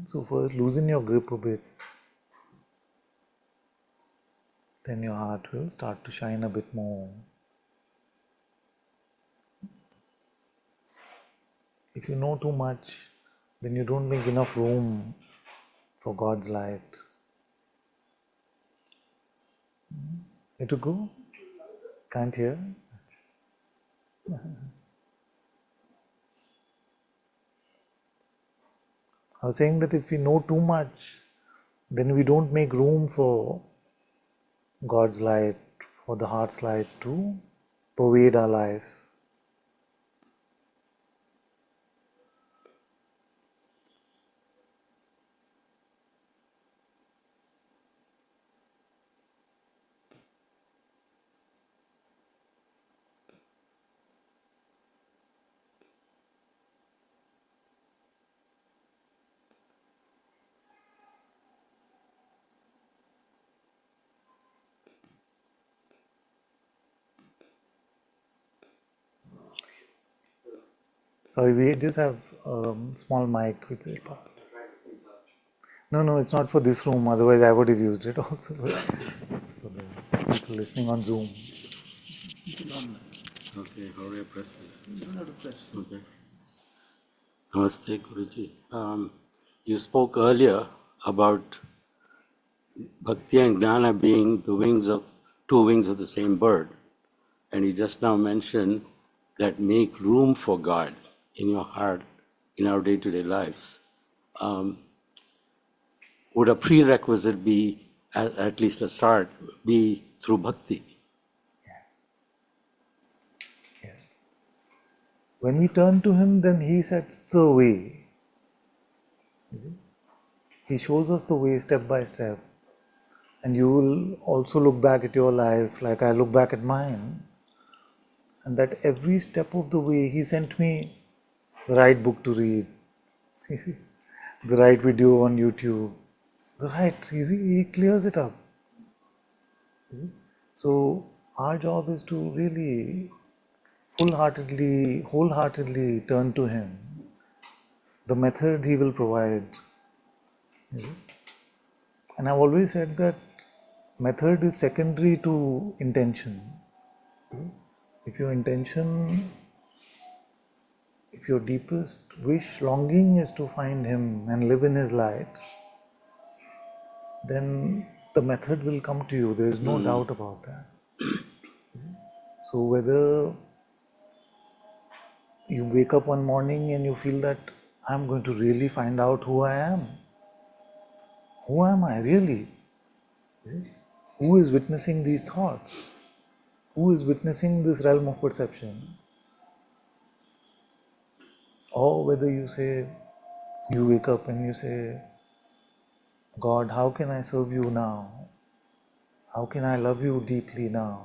So first loosen your grip a bit, then your heart will start to shine a bit more. If you know too much, then you don't make enough room for God's light. You to go? Can't hear? I was saying that if we know too much, then we don't make room for God's light, for the heart's light to pervade our life. Sorry, we just have a small mic with it. No, it's not for this room, otherwise I would have used it also. It's for the people listening on Zoom. Okay, how do I press this? You don't have to press. Okay. Namaste, Guruji. You spoke earlier about Bhakti and Jnana being the wings of two wings of the same bird. And you just now mentioned that make room for God in your heart in our day-to-day lives. Would a prerequisite be, at least a start, be through bhakti? Yes. When we turn to Him, then He sets the way. He shows us the way step by step. And you will also look back at your life like I look back at mine. And that every step of the way He sent me the right book to read, the right video on YouTube, the right, you see, He clears it up. So our job is to really wholeheartedly turn to Him. The method He will provide. And I've always said that method is secondary to intention. If your intention, if your deepest wish, longing is to find Him and live in His light, then the method will come to you. There is no doubt about that. So whether you wake up one morning and you feel that I'm going to really find out who I am. Who am I really? Who is witnessing these thoughts? Who is witnessing this realm of perception? Or whether you say, you wake up and you say, God, how can I serve you now? How can I love you deeply now?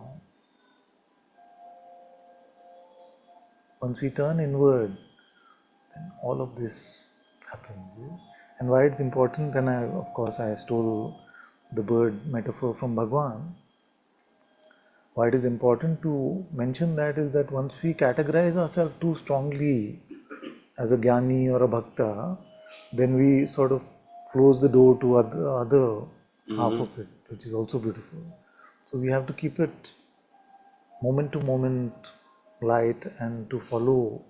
Once we turn inward, then all of this happens. And why it's important, and I stole the bird metaphor from Bhagwan. Why it is important to mention that is that once we categorize ourselves too strongly as a jnani or a bhakta, then we sort of close the door to other half of it, which is also beautiful. So we have to keep it moment to moment light and to follow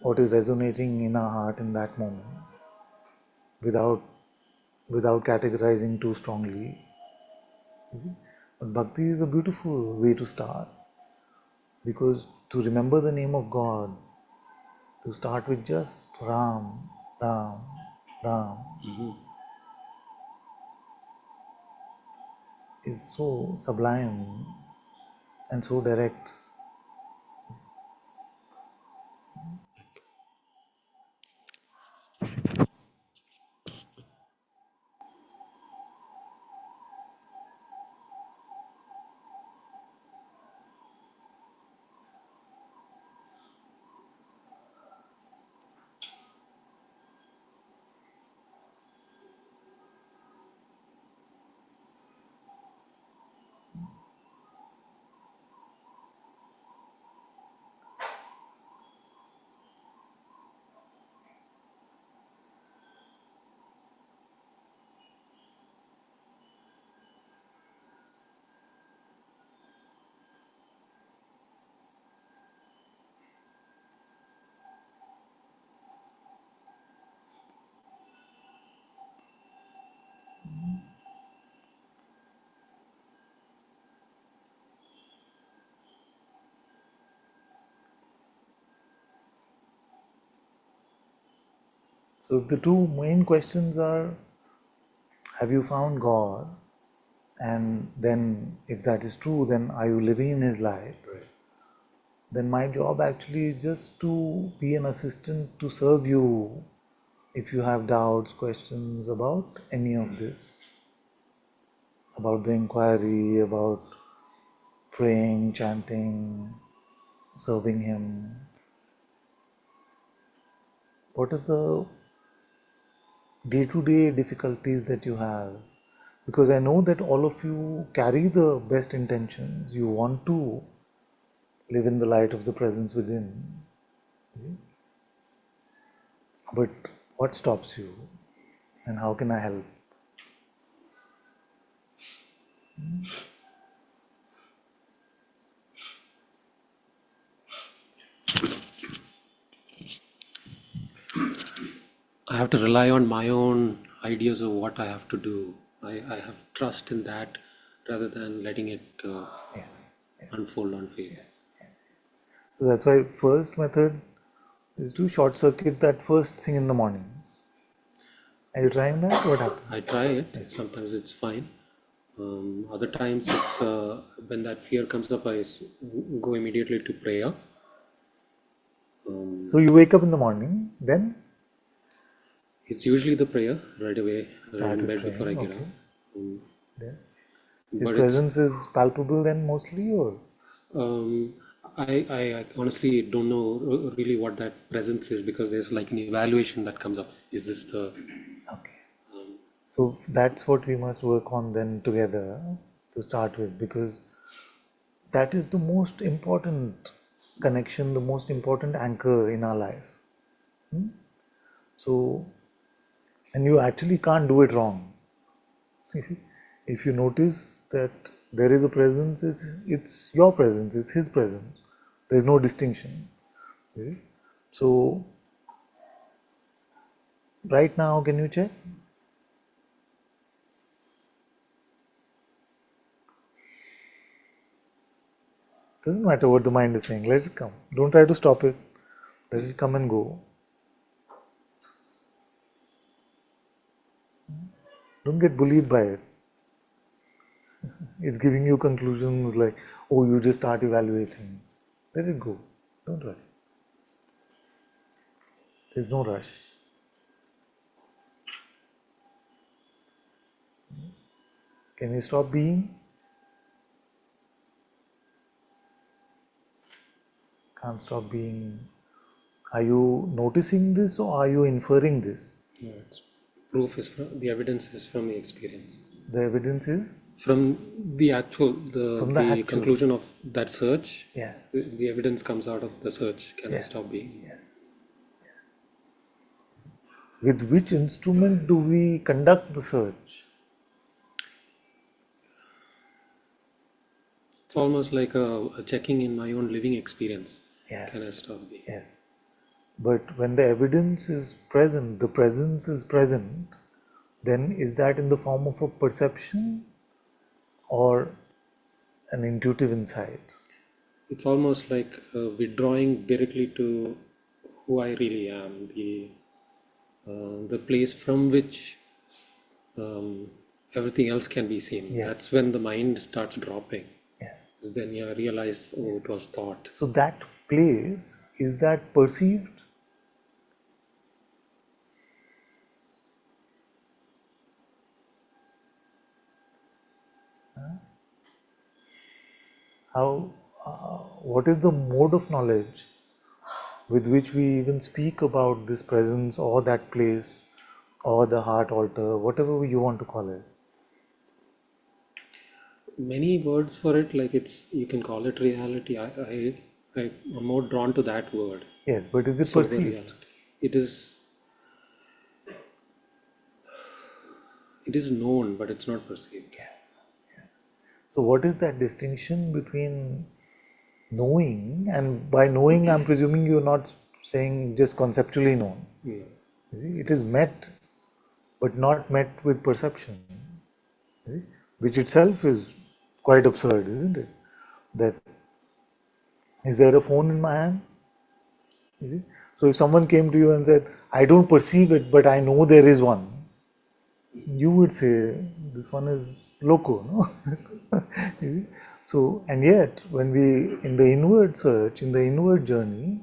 what is resonating in our heart in that moment without categorizing too strongly. But bhakti is a beautiful way to start, because to remember the name of God, to start with just Ram, Ram, Ram, is so sublime and so direct. So the two main questions are, have you found God? And then if that is true, then are you living in His light? Right. Then my job actually is just to be an assistant to serve you if you have doubts, questions about any of this, about the inquiry, about praying, chanting, serving Him. What are the day-to-day difficulties that you have? Because I know that all of you carry the best intentions. You want to live in the light of the presence within. But what stops you? And how can I help? I have to rely on my own ideas of what I have to do. I have trust in that rather than letting it Yeah. unfold on faith. So that's why first method is to short circuit that first thing in the morning. Are you trying that? What happens? I try it. Sometimes it's fine. Other times it's when that fear comes up, go immediately to prayer. So you wake up in the morning, then It's usually the prayer right away start in with bed before I praying. get Okay. up. Um, Then His but it's presence is palpable then mostly, or I honestly don't know really what that presence is, because there's like an evaluation that comes up. Is this the okay. So that's what we must work on then together to start with, because that is the most important connection, the most important anchor in our life. So, and you actually can't do it wrong. You see, if you notice that there is a presence, it's your presence, it's His presence. There's no distinction. You see? So, right now, can you check? Doesn't matter what the mind is saying, let it come. Don't try to stop it. Let it come and go. Don't get bullied by it. It's giving you conclusions like, oh, you just start evaluating. Let it go. Don't worry. There's no rush. Can you stop being? Can't stop being. Are you noticing this or are you inferring this? it's proof is from the evidence is from the experience, The evidence is from the actual from the actual. conclusion of that search. Yes. The evidence comes out of the search. Can I Yes. stop being? Yes. With which instrument do we conduct the search? It's almost like a checking in my own living experience. Yes. Can I stop being? Yes. But when the evidence is present, the presence is present, then is that in the form of a perception or an intuitive insight? It's almost like withdrawing directly to who I really am, the place from which everything else can be seen. Yeah. That's when the mind starts dropping. Yeah. Then you realize, oh, it was thought. So that place, is that perceived? How? What is the mode of knowledge with which we even speak about this presence or that place or the heart altar, whatever you want to call it? Many words for it, like you can call it reality. I'm more drawn to that word. Yes, but is it Sober perceived? reality. It is known, but it's not perceived. So, what is that distinction between knowing, and by knowing, I'm presuming you're not saying just conceptually known. Yeah. You see, it is met, but not met with perception, you see, which itself is quite absurd, isn't it? That is there a phone in my hand? You see? So, if someone came to you and said, I don't perceive it, but I know there is one. You would say this one is loco, no? So, and yet, when we, in the inward search, in the inward journey,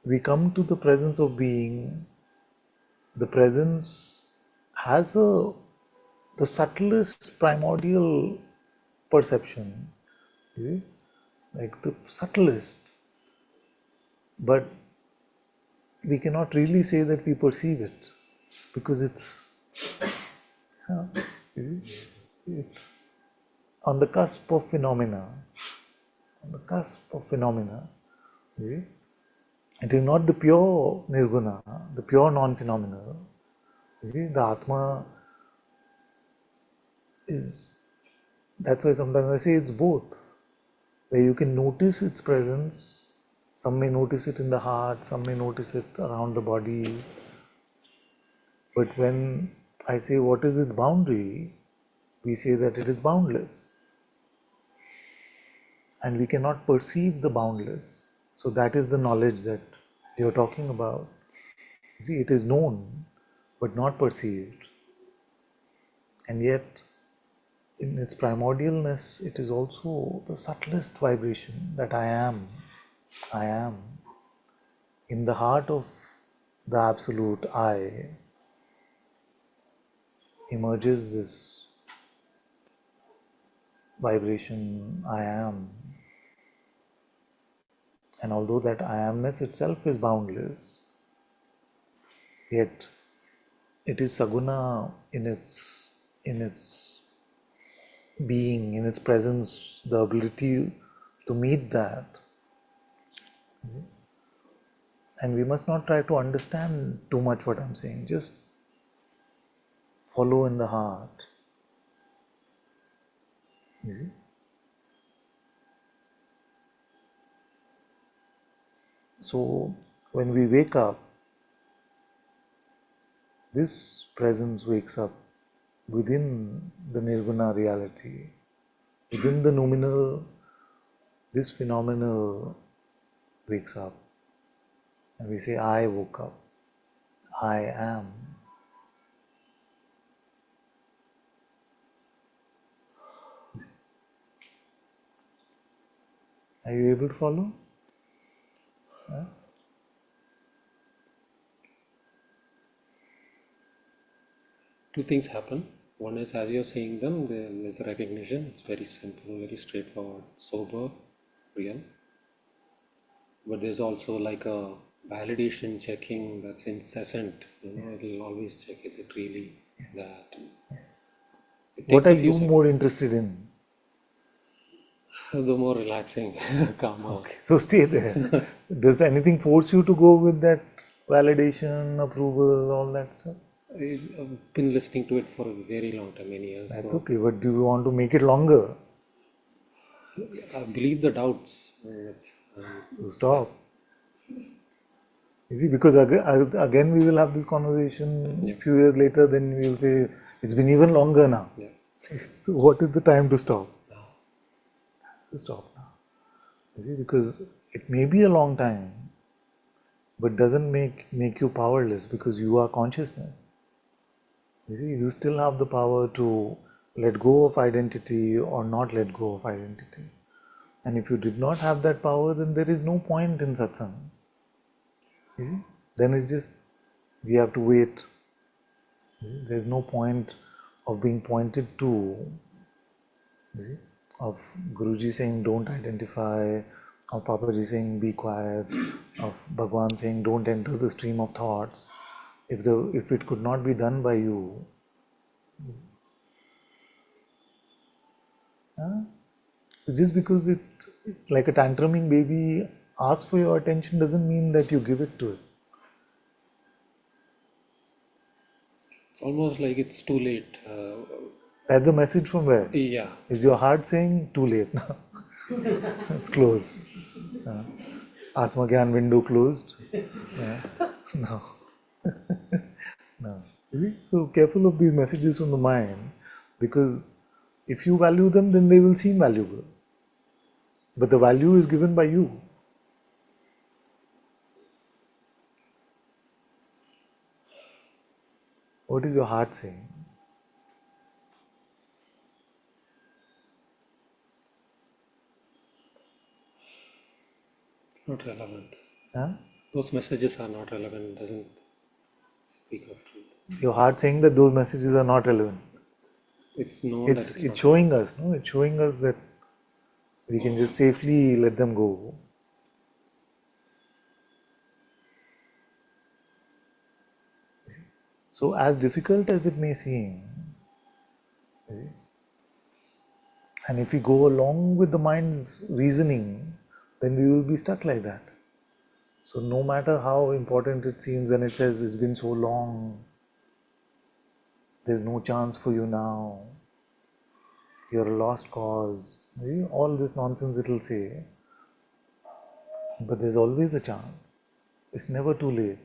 we come to the presence of being. The presence has the subtlest primordial perception, like the subtlest, but we cannot really say that we perceive it because it's on the cusp of phenomena, on the cusp of phenomena. It is not the pure nirguna, the pure non-phenomenal. The Atma is, that's why sometimes I say it's both, where you can notice its presence. Some may notice it in the heart, some may notice it around the body. But when I say what is its boundary, we say that it is boundless. And we cannot perceive the boundless. So that is the knowledge that you're talking about. You see, it is known, but not perceived. And yet, in its primordialness, it is also the subtlest vibration that I am. I am. In the heart of the absolute I emerges this vibration, I am. And although that I amness itself is boundless, yet it is saguna in its being, in its presence, the ability to meet that. And we must not try to understand too much what I'm saying, just follow in the heart. You see? So when we wake up, this presence wakes up within the nirguna reality, within the nominal, this phenomenal wakes up. And we say, I woke up, I am. Are you able to follow? Yeah? Two things happen. One is, as you're saying them, there's a recognition. It's very simple, very straightforward, sober, real. But there's also like a validation checking that's incessant. It'll always check, is it really that? What are you more interested in? The more relaxing, calmer. Okay, so stay there. Does anything force you to go with that validation, approval, all that stuff? I've been listening to it for a very long time, many years. That's okay, but do you want to make it longer? I believe the doubts. So stop. You see, because again we will have this conversation a few years later, then we will say, it's been even longer now. Yeah. So what is the time to stop? To stop now. You see, because it may be a long time, but doesn't make you powerless, because you are consciousness. You see, you still have the power to let go of identity or not let go of identity. And if you did not have that power, then there is no point in satsang. You see? Then it's just, we have to wait. There is no point of being pointed to. You see? Of Guruji saying don't identify, of Papaji saying be quiet, of Bhagwan saying don't enter the stream of thoughts. If it could not be done by you, just because it, like a tantruming baby, asks for your attention doesn't mean that you give it to it. It's almost like it's too late. That's the message from where? Yeah. Is your heart saying too late now? It's closed. Atma Gyan window closed. No. No. You see? So careful of these messages from the mind, because if you value them, then they will seem valuable. But the value is given by you. What is your heart saying? Not relevant. Huh? Those messages are not relevant, doesn't speak of truth. Your heart saying that those messages are not relevant. It's known that It's it's not showing us, no? It's showing us that we can just safely let them go. So as difficult as it may seem, and if we go along with the mind's reasoning, then we will be stuck like that. So no matter how important it seems when it says it's been so long, there's no chance for you now, you're a lost cause, all this nonsense it will say, but there's always a chance. It's never too late.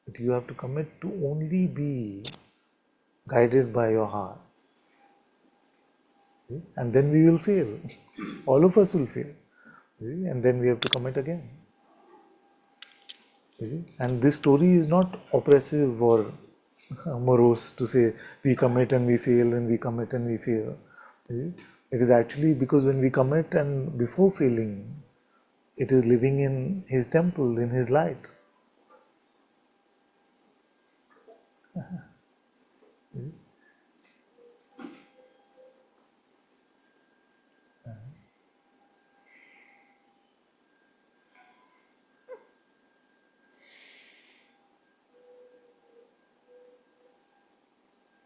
But you have to commit to only be guided by your heart. And then we will fail. All of us will fail. And then we have to commit again. And this story is not oppressive or morose to say we commit and we fail and we commit and we fail. It is actually because when we commit and before failing, it is living in His temple, in His light.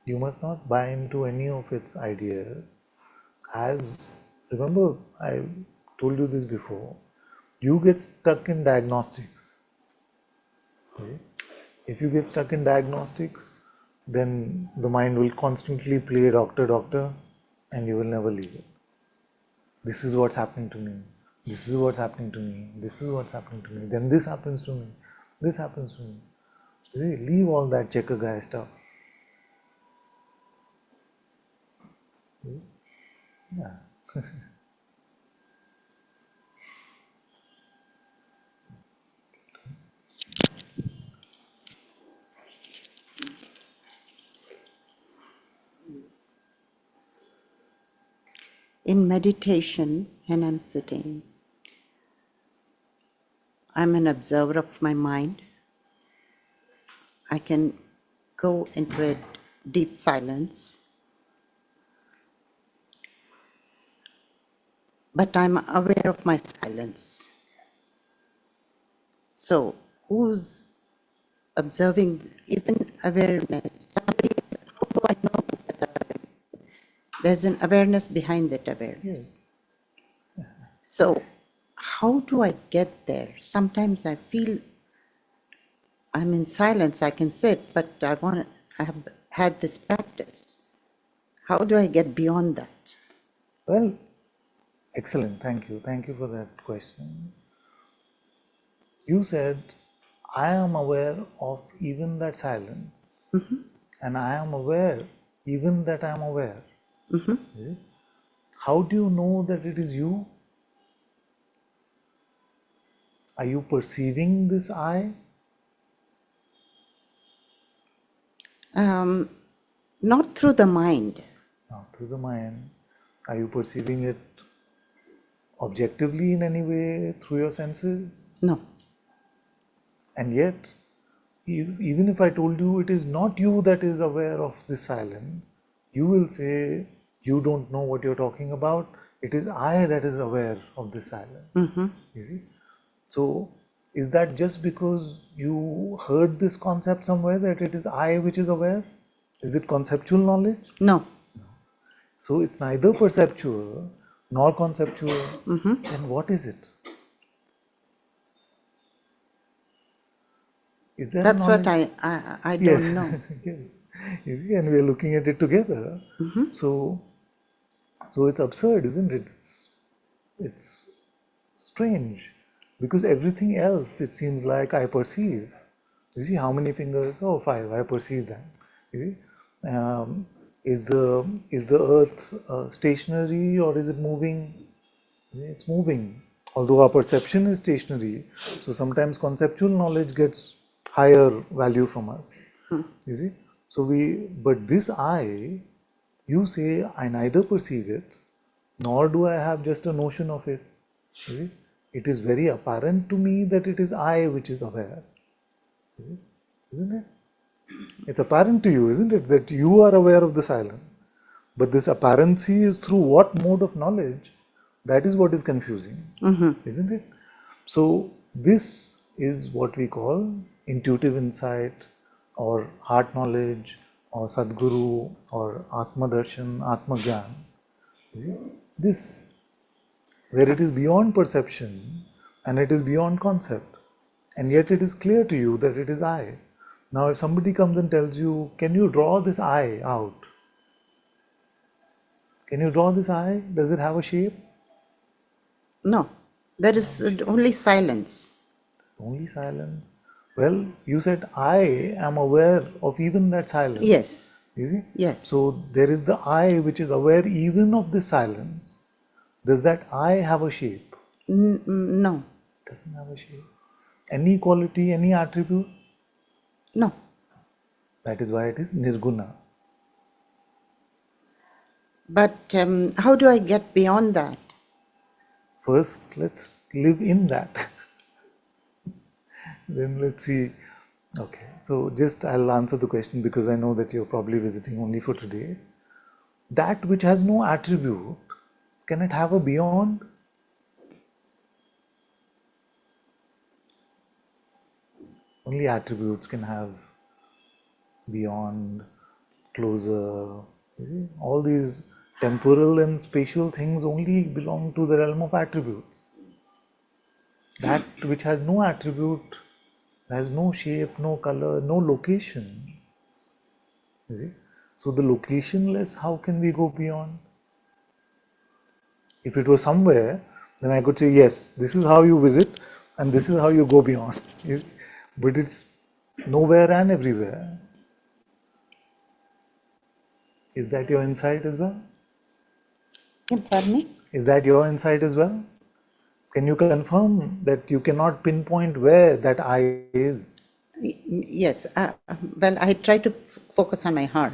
You must not buy into any of its ideas. As remember, I told you this before, you get stuck in diagnostics. Okay? If you get stuck in diagnostics, then the mind will constantly play doctor, doctor, and you will never leave it. This is what's happening to me. This is what's happening to me. This is what's happening to me. Then this happens to me. This happens to me. See, leave all that checker guy stuff. Yeah. In meditation, when I'm sitting, I'm an observer of my mind. I can go into a deep silence, but I'm aware of my silence. So, who's observing, even awareness? How do I know that there's an awareness behind that awareness? Yes. So, how do I get there? Sometimes I feel I'm in silence, I can sit, but I have had this practice. How do I get beyond that? Well, excellent. Thank you. Thank you for that question. You said, I am aware of even that silence, and I am aware even that I am aware. Yes. How do you know that it is you? Are you perceiving this I? Not through the mind. No, through the mind. Are you perceiving it objectively in any way through your senses? No. And yet, even if I told you it is not you that is aware of this silence, you will say, you don't know what you're talking about. It is I that is aware of this silence. You see? So, is that just because you heard this concept somewhere that it is I which is aware? Is it conceptual knowledge? No. So, it's neither perceptual nor conceptual. Then what is it? Is there That's a what knowledge? I Yes. don't know. Yes. You see, and we are looking at it together. So it's absurd, isn't it? It's strange because everything else, it seems like I perceive. You see how many fingers? Oh, 5. I perceive that. You see, is the earth stationary or is it moving? It's moving. Although our perception is stationary, so sometimes conceptual knowledge gets higher value from us. You see? So but this I, you say, I neither perceive it, nor do I have just a notion of it. You see? It is very apparent to me that it is I which is aware. Isn't it? It's apparent to you, isn't it, that you are aware of the silence. But this apparency is through what mode of knowledge? That is what is confusing, isn't it? So this is what we call intuitive insight or heart knowledge or Sadguru or Atma Darshan, Atma Gyan. This, where it is beyond perception and it is beyond concept, and yet it is clear to you that it is I. Now if somebody comes and tells you, can you draw this I out? Can you draw this I? Does it have a shape? No, there is only silence. Only silence. Well, you said I am aware of even that silence. Yes, You see? yes. So there is the I which is aware even of this silence. Does that I have a shape? No, Doesn't have a shape. Any quality, any attribute? no. That is why it is nirguna. But how do I get beyond that? First, let's live in that. Then let's see. Okay, so just I'll answer the question because I know that you're probably visiting only for today. That which has no attribute, can it have a beyond? Only attributes can have beyond, closer. You see? All these temporal and spatial things only belong to the realm of attributes. That which has no attribute, has no shape, no color, no location. You see? So the locationless, how can we go beyond? If it was somewhere, then I could say, yes, this is how you visit and this is how you go beyond. But it's nowhere and everywhere. Is that your insight as well? Pardon me? Is that your insight as well? Can you confirm that you cannot pinpoint where that I is? Yes. Well, I try to focus on my heart.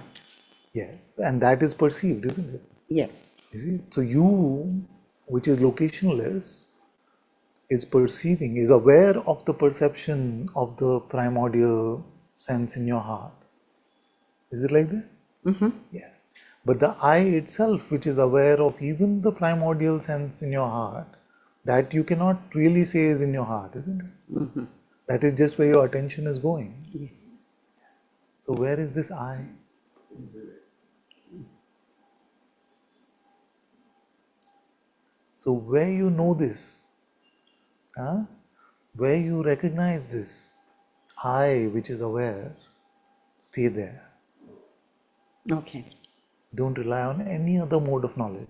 Yes, and that is perceived, isn't it? Yes. You see, so you, which is locationless, is perceiving, is aware of the perception of the primordial sense in your heart. Is it like this? Yeah. But the I itself, which is aware of even the primordial sense in your heart, that you cannot really say is in your heart, isn't it? That is just where your attention is going. Yes. So where is this I? So where you know this, where you recognize this I which is aware, stay there. Okay. Don't rely on any other mode of knowledge.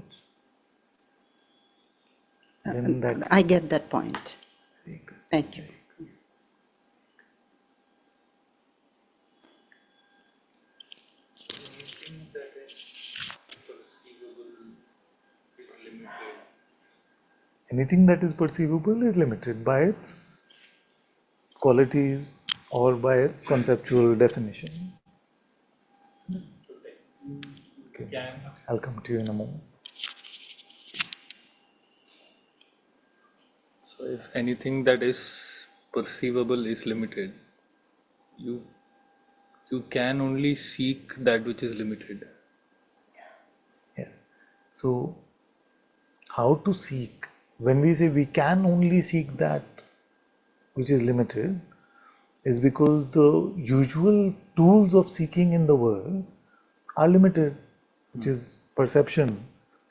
Then that. I get that point. Thank you. Anything that is perceivable is limited by its qualities or by its conceptual definition. Okay. I'll come to you in a moment. So if anything that is perceivable is limited, you can only seek that which is limited. Yeah. So how to seek? When we say we can only seek that which is limited, is because the usual tools of seeking in the world are limited, which is perception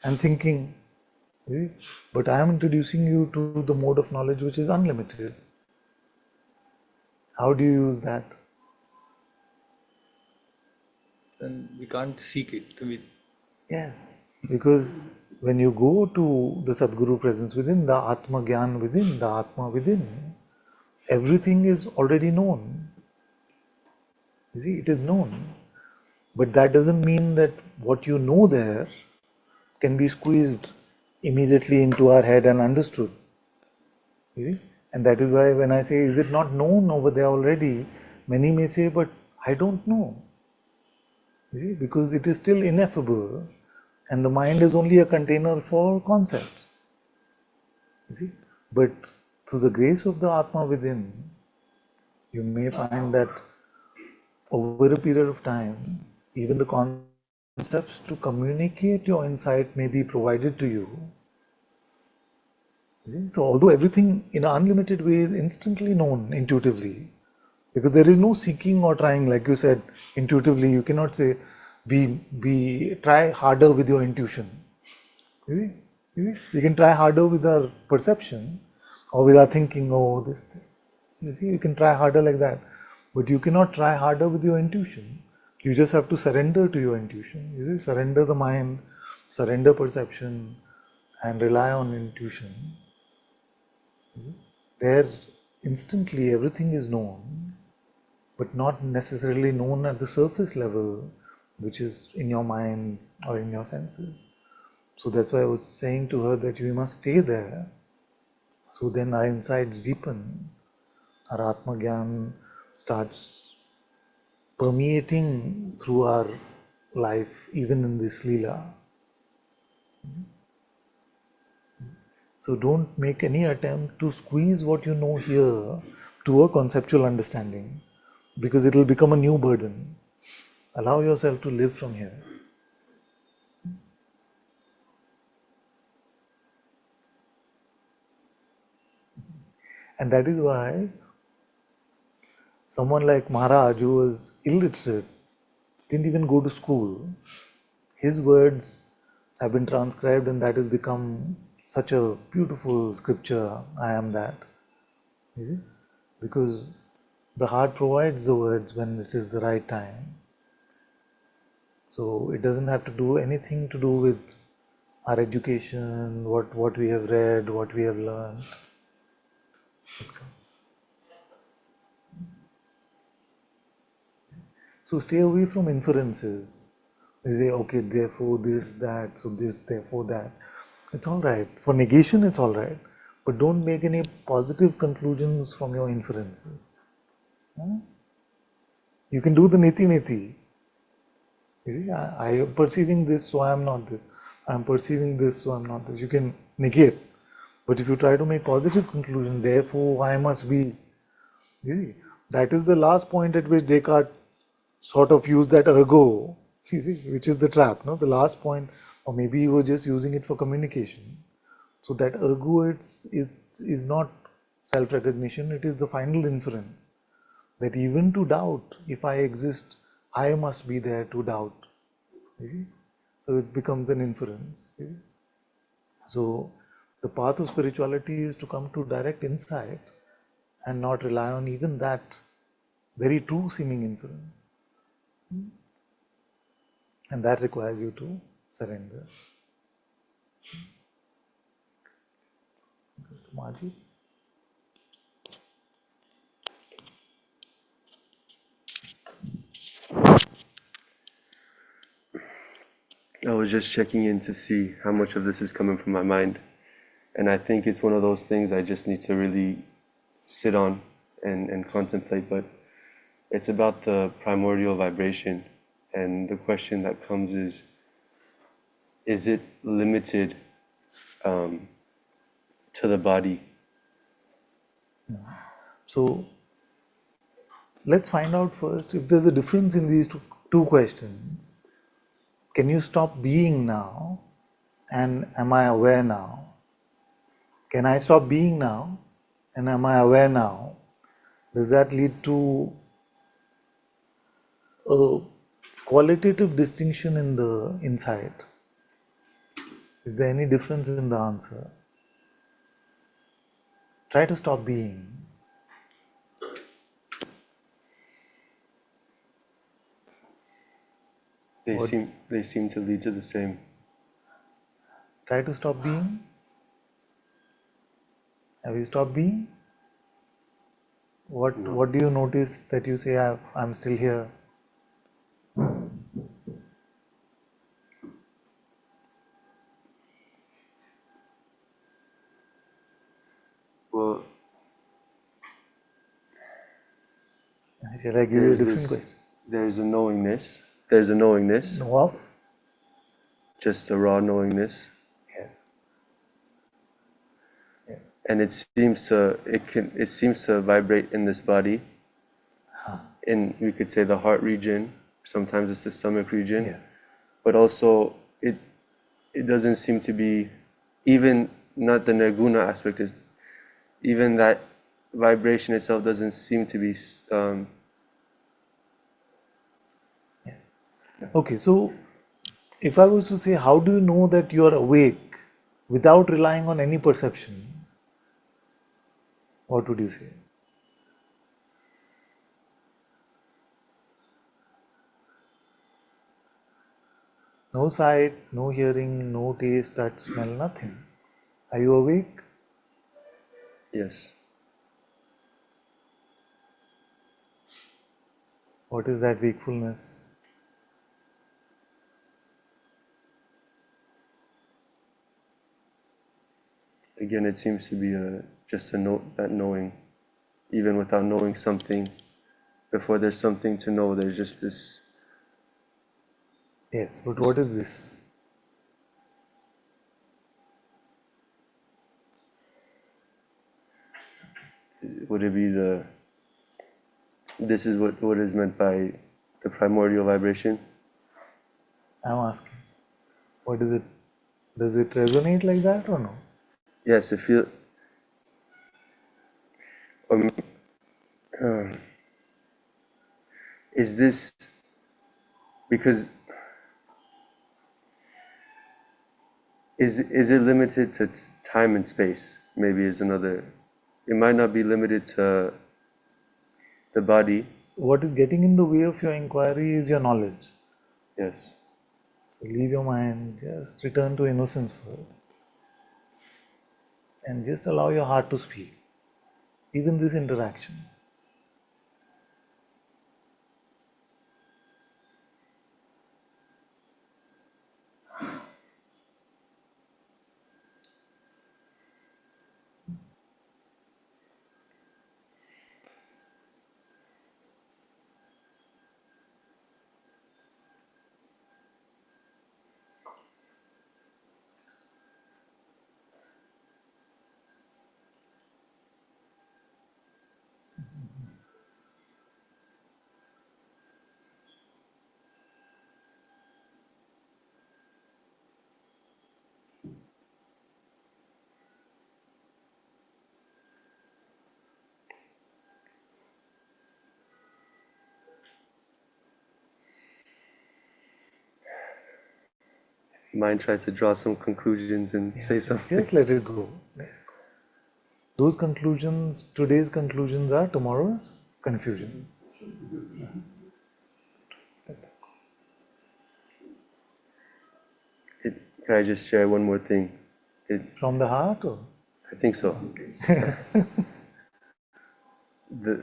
and thinking. Okay? But I am introducing you to the mode of knowledge which is unlimited. How do you use that? Then we can't seek it. Yes, because when you go to the Sadguru presence within, the Atma Gyan within, the Atma within, everything is already known. You see, it is known. But that doesn't mean that what you know there can be squeezed immediately into our head and understood. You see? And that is why when I say, is it not known over there already? Many may say, but I don't know. You see, because it is still ineffable and the mind is only a container for concepts. You see, but through the grace of the Atma within, you may find that over a period of time, even the concepts to communicate your insight may be provided to you. See? So, although everything in an unlimited way is instantly known intuitively, because there is no seeking or trying, like you said, intuitively, you cannot say, try harder with your intuition. You see? You can try harder with our perception or with our thinking, oh, this thing. You see, you can try harder like that, but you cannot try harder with your intuition. You just have to surrender to your intuition. You see, surrender the mind, surrender perception, and rely on intuition. There, instantly, everything is known, but not necessarily known at the surface level, which is in your mind or in your senses. So that's why I was saying to her that we must stay there. So then our insights deepen, our Atma Gyan starts permeating through our life, even in this Leela. So don't make any attempt to squeeze what you know here to a conceptual understanding, because it will become a new burden. Allow yourself to live from here. And that is why someone like Maharaj, who was illiterate, didn't even go to school, his words have been transcribed and that has become such a beautiful scripture, I am that. You see? Because the heart provides the words when it is the right time. So it doesn't have to do anything to do with our education, what we have read, what we have learned. So stay away from inferences. You say, okay, therefore this, that, so this, therefore that. It's all right. For negation, it's all right. But don't make any positive conclusions from your inferences. You can do the niti-niti. You see, I am perceiving this, so I am not this. I am perceiving this, so I am not this. You can negate. But if you try to make positive conclusion, therefore I must be. You see, that is the last point at which Descartes sort of used that ergo, you see, which is the trap, no? The last point, or maybe he was just using it for communication. So that ergo is not self-recognition, it is the final inference. That even to doubt, if I exist, I must be there to doubt. You see? So it becomes an inference. You see? So the path of spirituality is to come to direct insight and not rely on even that very true seeming inference. And that requires you to surrender. Maji? I was just checking in to see how much of this is coming from my mind. And I think it's one of those things I just need to really sit on and contemplate. But it's about the primordial vibration. And the question that comes is it limited to the body? So let's find out first if there's a difference in these two questions. Can you stop being now? And am I aware now? Can I stop being now? And am I aware now? Does that lead to a qualitative distinction in the insight? Is there any difference in the answer? Try to stop being. They seem to lead to the same. Try to stop being. Have you stopped being? What do you notice that you say, I'm still here? Well, Shall I give you a there's different this, question? there's a knowingness. There's a knowingness, Know of? just a raw knowingness, Yeah. Yeah. and it seems to vibrate in this body, in, we could say, the heart region. Sometimes it's the stomach region, Yes. but also it doesn't seem to be, even not the nirguna aspect, is even that vibration itself doesn't seem to be Okay, so if I was to say, how do you know that you are awake without relying on any perception? What would you say? No sight, no hearing, no taste, touch, smell, nothing. Are you awake? yes. What is that wakefulness? Again, it seems to be just that knowing, even without knowing something. Before there's something to know, there's just this. Yes, but what is this? Would it be the? This is what is meant by the primordial vibration. I'm asking. What is it? Does it resonate like that or no? Yes, it feel. Um, is this because is it limited to time and space? Maybe is another. It might not be limited to the body. What is getting in the way of your inquiry is your knowledge. Yes. So leave your mind, just return to innocence first. And just allow your heart to speak. Even this interaction. Mind tries to draw some conclusions and say something. Just let it go. Those conclusions, today's conclusions are tomorrow's confusion. Can I just share one more thing? From the heart or? I think so. the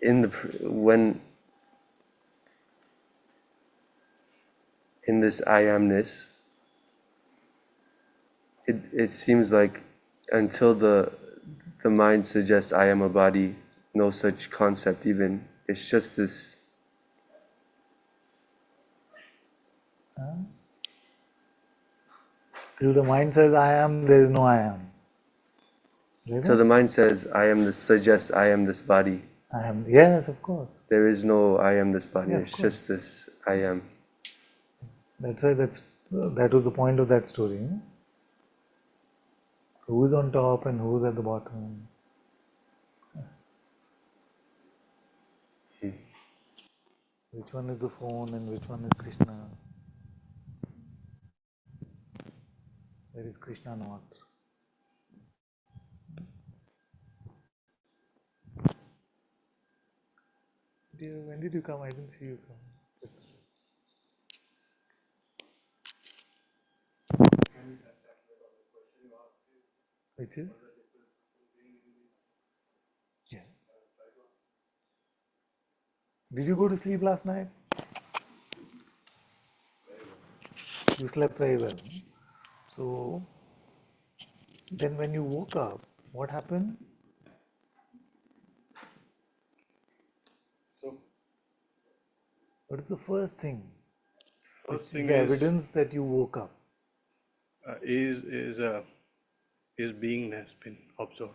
in the when in this I amness, it seems like until the mind suggests I am a body, no such concept even. It's just this. Till the mind says I am, there is no I am. Till the mind says I am this, suggests I am this body. I am, yes, of course. There is no I am this body. Yeah, of It's course. just this I am. That's why that was the point of that story. No? Who's on top and who's at the bottom? Which one is the phone and which one is Krishna? Where is Krishna not? When did you come? I didn't see you come. Just which is? Yeah. Did you go to sleep last night? You slept very well. So then when you woke up, what happened? What is the first thing? Which First is thing the is evidence that you woke up? is beingness been observed?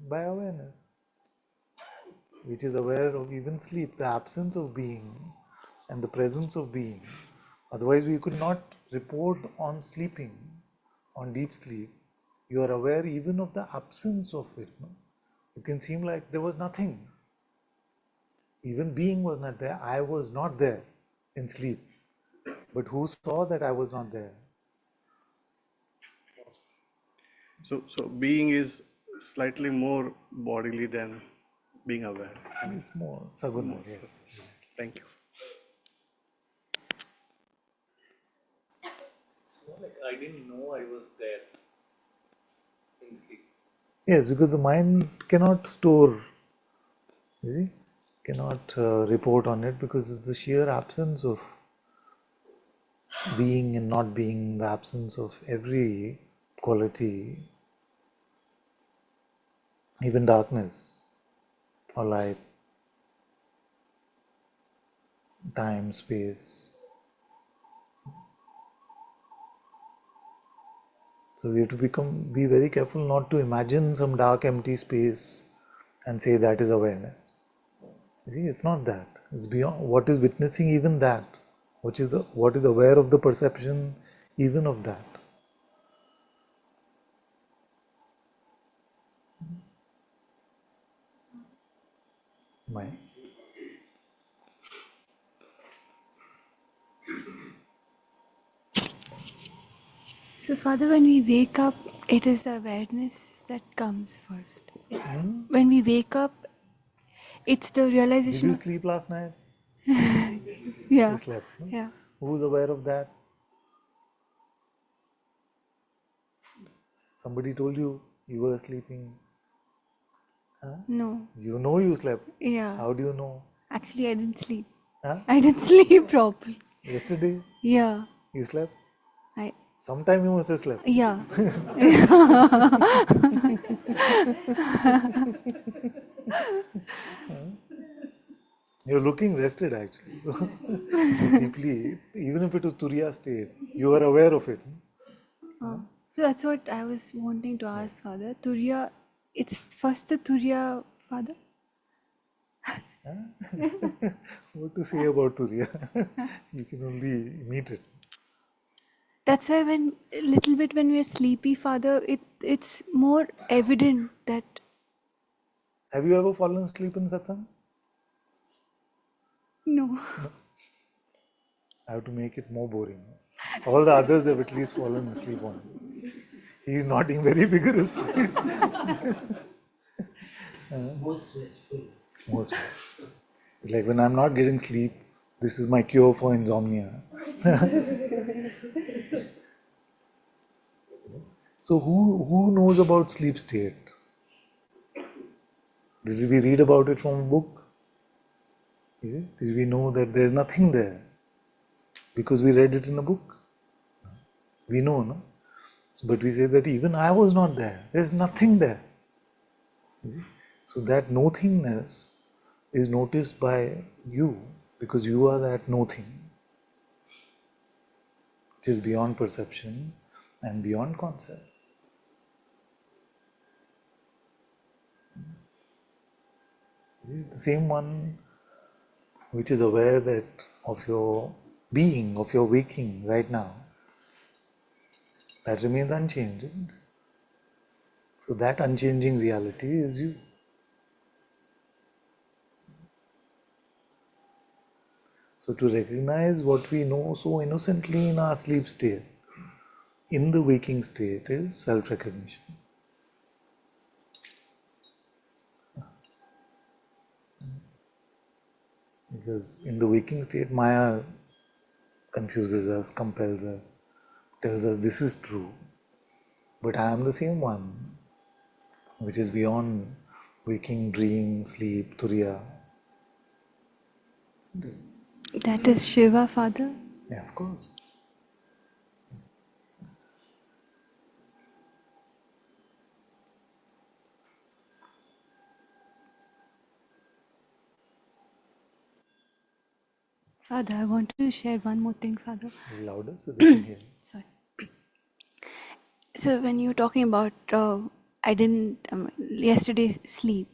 By awareness, which is aware of even sleep, the absence of being and the presence of being. Otherwise, we could not report on sleeping, on deep sleep. You are aware even of the absence of it. No? It can seem like there was nothing. Even being was not there. I was not there in sleep. But who saw that I was not there? So being is slightly more bodily than being aware. It's more saguna. More. Yeah. Thank you. Like I didn't know I was there in sleep. Yes, because the mind cannot store, you see, cannot report on it because it's the sheer absence of being and not being, the absence of every quality, even darkness or light, time, space. So we have to be very careful not to imagine some dark, empty space and say that is awareness. You see, it's not that. It's beyond what is witnessing even that. What is aware of the perception even of that. Mind. So, Father, when we wake up, it is the awareness that comes first. When we wake up, it's the Did realization you of, sleep last night? yeah, You slept. No? yeah, Who's aware of that? Somebody told you you were sleeping. Huh? no, You know you slept. yeah. How do you know? Actually, I didn't sleep. Huh? I didn't sleep properly. Yesterday Yeah, you slept. I, Sometime you must have slept. yeah. You're looking rested actually. Deeply, even if it was Turiya state, you are aware of it. So that's what I was wanting to ask, Father. Turiya, it's first the Turiya, Father? What to say about Turiya? You can only meet it. That's why when a little bit when we're sleepy, Father, it's more evident that Have you ever fallen asleep in satsang? no. I have to make it more boring. All the others have at least fallen asleep on it. He is nodding very vigorously. Most restful. Most. Like when I'm not getting sleep, this is my cure for insomnia. So who knows about sleep state? Did we read about it from a book? Did we know that there's nothing there? Because we read it in a book? We know, no? But we say that even I was not there. There's nothing there. So that nothingness is noticed by you because you are that nothing, which is beyond perception and beyond concept. The same one which is aware that of your being, of your waking right now, that remains unchanged. So that unchanging reality is you. So to recognize what we know so innocently in our sleep state, in the waking state is self-recognition. Because in the waking state, Maya confuses us, compels us, tells us this is true. But I am the same one, which is beyond waking, dream, sleep, turiya. That is Shiva, Father. Yeah, of course. Father, I want to share one more thing, Father. Louder so they can hear. Sorry. So when you were talking about I didn't yesterday sleep,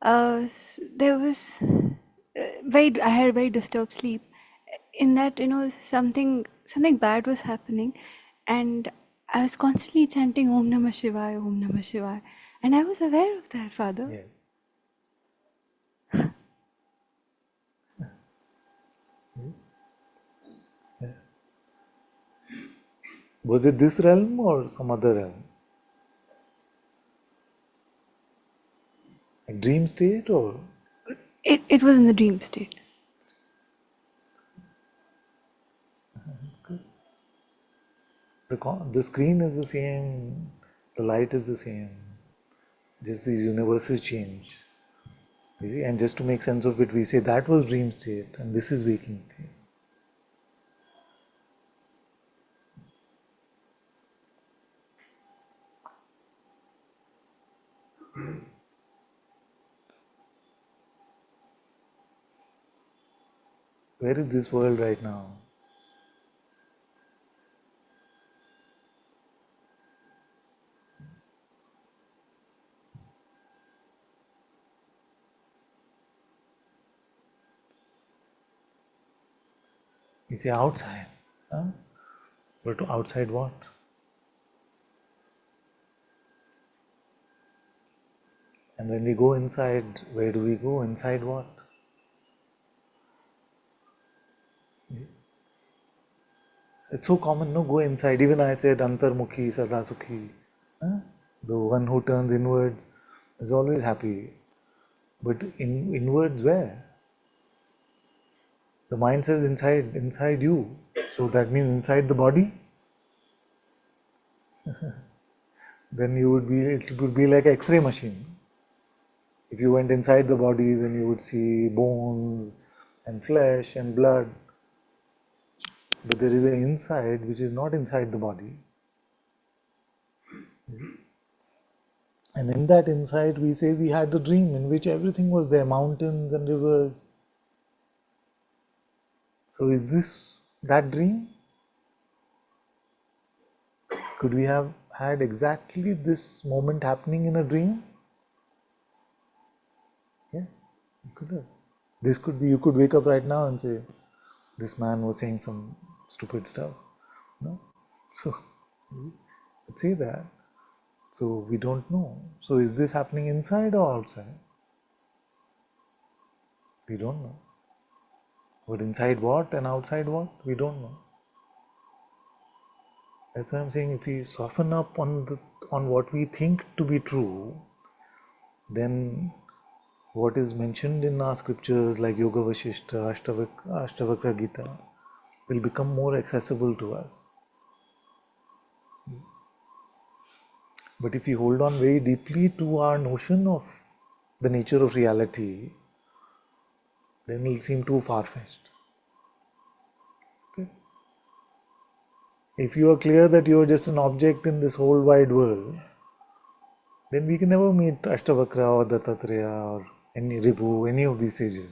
there was I had very disturbed sleep. In that, something bad was happening, and I was constantly chanting Om Namah Shivaya, Om Namah Shivaya, and I was aware of that, Father. Yeah. Yeah. Was it this realm or some other realm? A dream state or? It was in the dream state. The screen is the same, the light is the same, just these universes change. You see, and just to make sense of it, we say that was dream state and this is waking state. Where is this world right now? You say outside. Huh? But outside what? And when we go inside, where do we go? Inside what? It's so common, no? Go inside. Even I said Antarmukhi, Sadasukhi. Huh? The one who turns inwards is always happy. But inwards where? The mind says inside you. So that means inside the body. Then it would be like an X-ray machine. If you went inside the body, then you would see bones and flesh and blood. But there is an inside which is not inside the body. And in that inside, we say we had the dream in which everything was there, mountains and rivers. So is this that dream? Could we have had exactly this moment happening in a dream? Yeah, you could have. This could be, you could wake up right now and say, this man was saying some stupid stuff. No? So, let's say that. So, we don't know. So, is this happening inside or outside? We don't know. But inside what and outside what? We don't know. That's why I'm saying if we soften up on what we think to be true, then what is mentioned in our scriptures like Yoga Vashishta, Ashtavakra Gita will become more accessible to us. But if we hold on very deeply to our notion of the nature of reality, then it will seem too far-fetched. Okay? If you are clear that you are just an object in this whole wide world, then we can never meet Ashtavakra or Dattatreya or any Ribhu, any of these sages.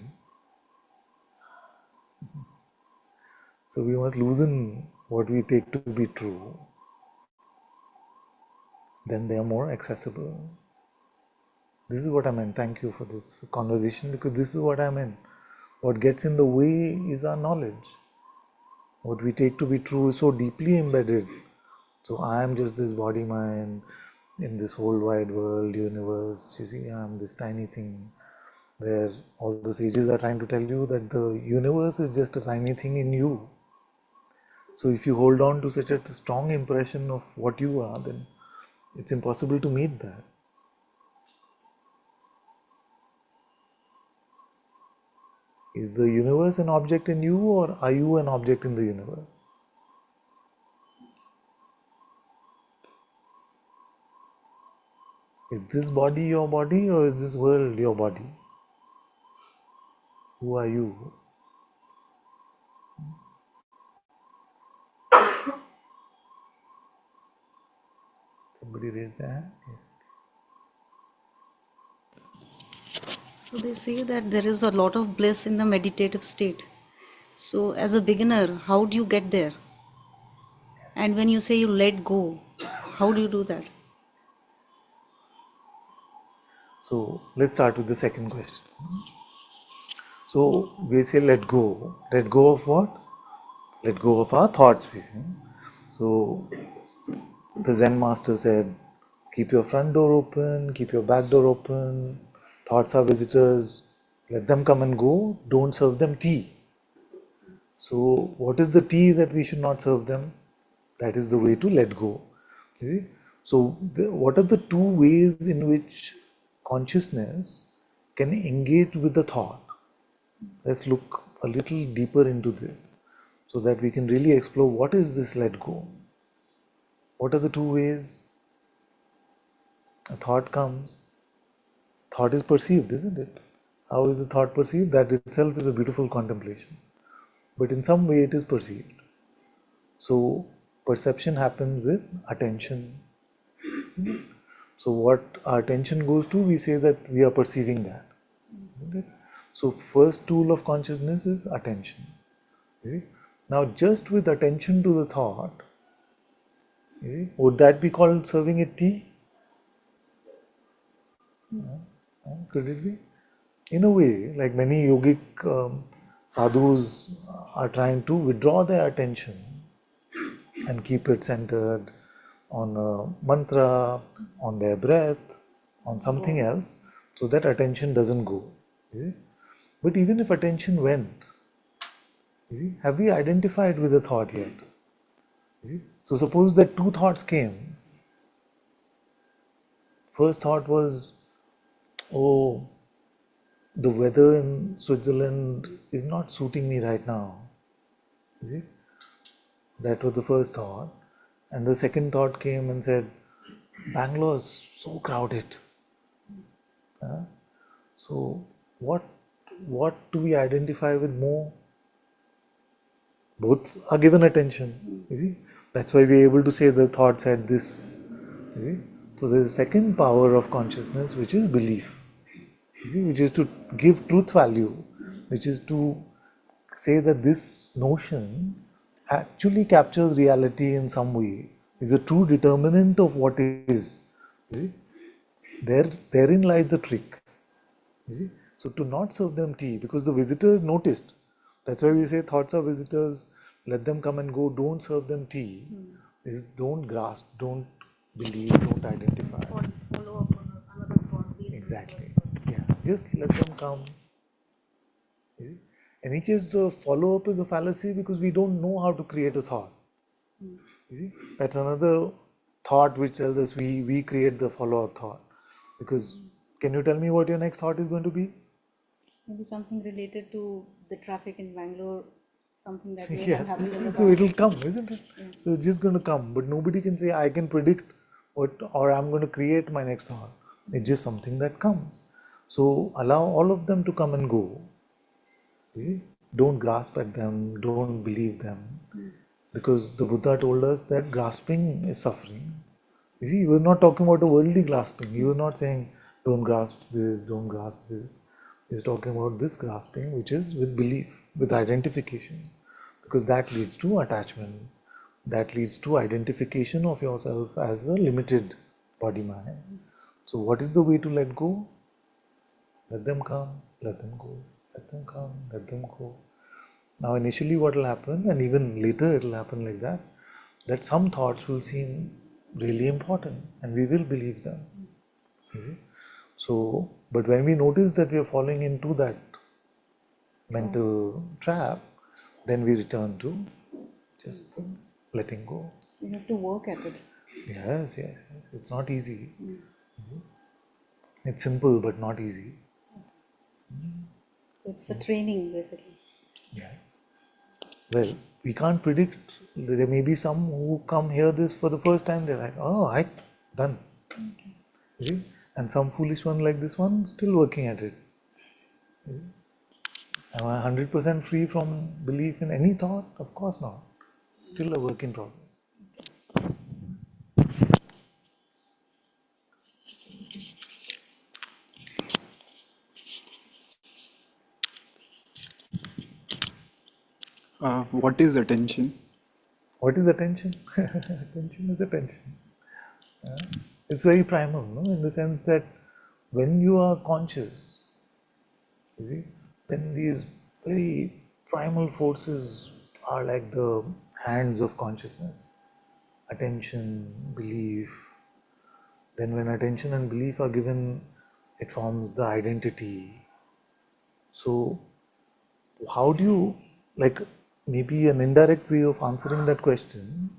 So we must loosen what we take to be true. Then they are more accessible. This is what I meant. Thank you for this conversation, because this is what I meant. What gets in the way is our knowledge. What we take to be true is so deeply embedded. So I am just this body mind in this whole wide world, universe. You see, I am this tiny thing, where all the sages are trying to tell you that the universe is just a tiny thing in you. So if you hold on to such a strong impression of what you are, then it's impossible to meet that. Is the universe an object in you, or are you an object in the universe? Is this body your body, or is this world your body? Who are you? Somebody raise their hand? Yeah. So they say that there is a lot of bliss in the meditative state. So, as a beginner, how do you get there? And when you say you let go, how do you do that? So let's start with the second question. So we say let go. Let go of what? Let go of our thoughts, we say. So the Zen master said, keep your front door open, keep your back door open. Thoughts are visitors. Let them come and go. Don't serve them tea. So what is the tea that we should not serve them? That is the way to let go. Okay? So what are the two ways in which consciousness can engage with the thought? Let's look a little deeper into this so that we can really explore what is this let go. What are the two ways? A thought comes. Thought is perceived, isn't it? How is the thought perceived? That itself is a beautiful contemplation. But in some way it is perceived. So perception happens with attention. So what our attention goes to, we say that we are perceiving that. Okay? So first tool of consciousness is attention. You see? Now just with attention to the thought, you see, would that be called serving it tea? Could it be? In a way, like many yogic sadhus are trying to withdraw their attention and keep it centered on a mantra, on their breath, on something else, so that attention doesn't go. You see? But even if attention went, you see, have we identified with the thought yet? You see? So suppose that two thoughts came. First thought was, oh, the weather in Switzerland is not suiting me right now. You see? That was the first thought. And the second thought came and said, Bangalore is so crowded. So what do we identify with more? Both are given attention. You see? That's why we are able to say the thought said this. You see? So there is a second power of consciousness, which is belief. You see? Which is to give truth value, which is to say that this notion actually captures reality in some way, is a true determinant of what is. You see? Therein lies the trick. You see? So to not serve them tea, because the visitors noticed. That's why we say thoughts are visitors, let them come and go, don't serve them tea. Is don't grasp, don't believe, don't identify. Follow up on another thought. Exactly. Yeah. Just let them come. You see? In any case, the follow-up is a fallacy because we don't know how to create a thought. You see? That's another thought which tells us we create the follow-up thought. Because can you tell me what your next thought is going to be? Maybe something related to the traffic in Bangalore, something that may Yeah. have happened in the So past. it'll come, isn't it? So it's just going to come. But nobody can say I can predict what or I'm going to create my next thought. It's just something that comes. So allow all of them to come and go. You see? Don't grasp at them, don't believe them. Because the Buddha told us that grasping is suffering. You see, he was not talking about a worldly grasping. He was not saying, don't grasp this, don't grasp this. He was talking about this grasping, which is with belief, with identification. Because that leads to attachment. That leads to identification of yourself as a limited body mind. So, what is the way to let go? Let them come, let them go, let them come, let them go. Now, initially, what will happen, and even later it will happen like that some thoughts will seem really important and we will believe them. You see? So, but when we notice that we are falling into that mental trap, then we return to just the letting go. You have to work at it. Yes, yes, yes. It's not easy. It's simple but not easy. It's a training, basically. Yes. Well, we can't predict. There may be some who come hear this for the first time. They're like, "Oh, I done." You see? And some foolish one like this one still working at it. Am I 100% free from belief in any thought? Of course not. Still a work in progress. What is attention? What is attention? Attention is attention. It's very primal, no? In the sense that when you are conscious, you see, then these very primal forces are like the hands of consciousness. Attention, belief. Then when attention and belief are given, it forms the identity. So how do you, like, maybe an indirect way of answering that question,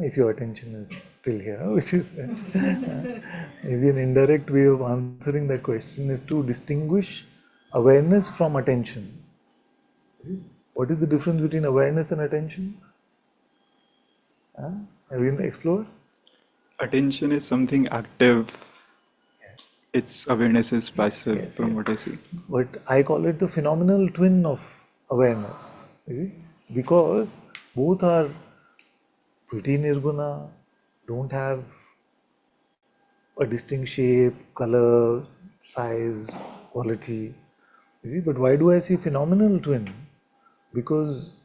if your attention is still here, which is maybe an indirect way of answering that question is to distinguish awareness from attention. What is the difference between awareness and attention? Have you explored? Attention is something active. Its awareness is passive, from what I see. But I call it the phenomenal twin of awareness. You see? Because both are pretty nirguna, don't have a distinct shape, color, size, quality. You see, but why do I say phenomenal twin? Because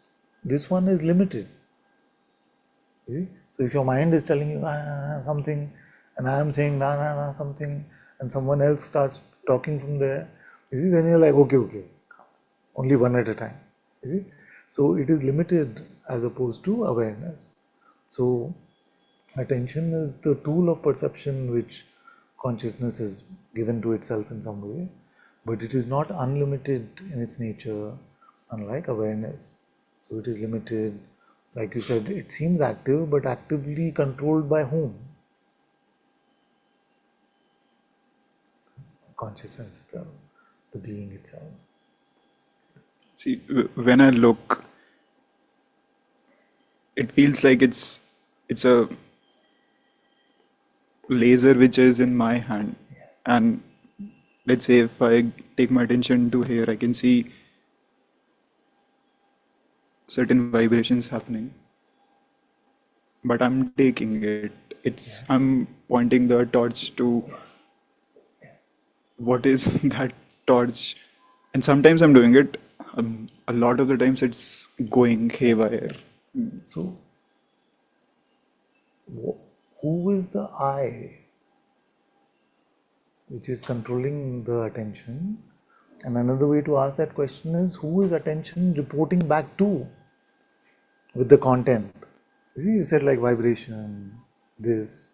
this one is limited. You see? So if your mind is telling you something, and I am saying something, and someone else starts talking from there, you see, then you're like, okay, only one at a time. You see? So it is limited as opposed to awareness. So attention is the tool of perception which consciousness is given to itself in some way, but it is not unlimited in its nature, unlike awareness. So it is limited. Like you said, it seems active, but actively controlled by whom? Consciousness, the being itself. See, when I look, it feels like it's a laser which is in my hand, and let's say if I take my attention to here, I can see certain vibrations happening, but I'm taking it. I'm pointing the torch to what is that torch, and sometimes I'm doing it. A lot of the times it's going haywire. So who is the I which is controlling the attention? And another way to ask that question is, who is attention reporting back to with the content? You see, you said like vibration, this.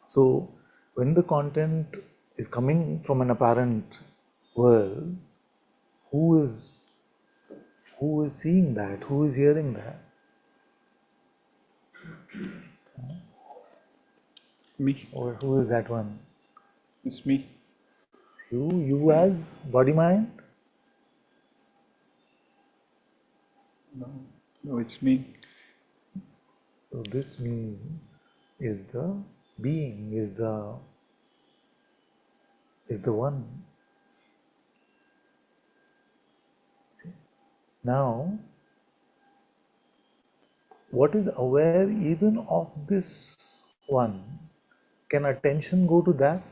So when the content is coming from an apparent world, who is seeing that? Who is hearing that? Me. Or who is that one? It's me. You as body mind? No, it's me. So this me is the being, is the one. Now, what is aware even of this one? Can attention go to that?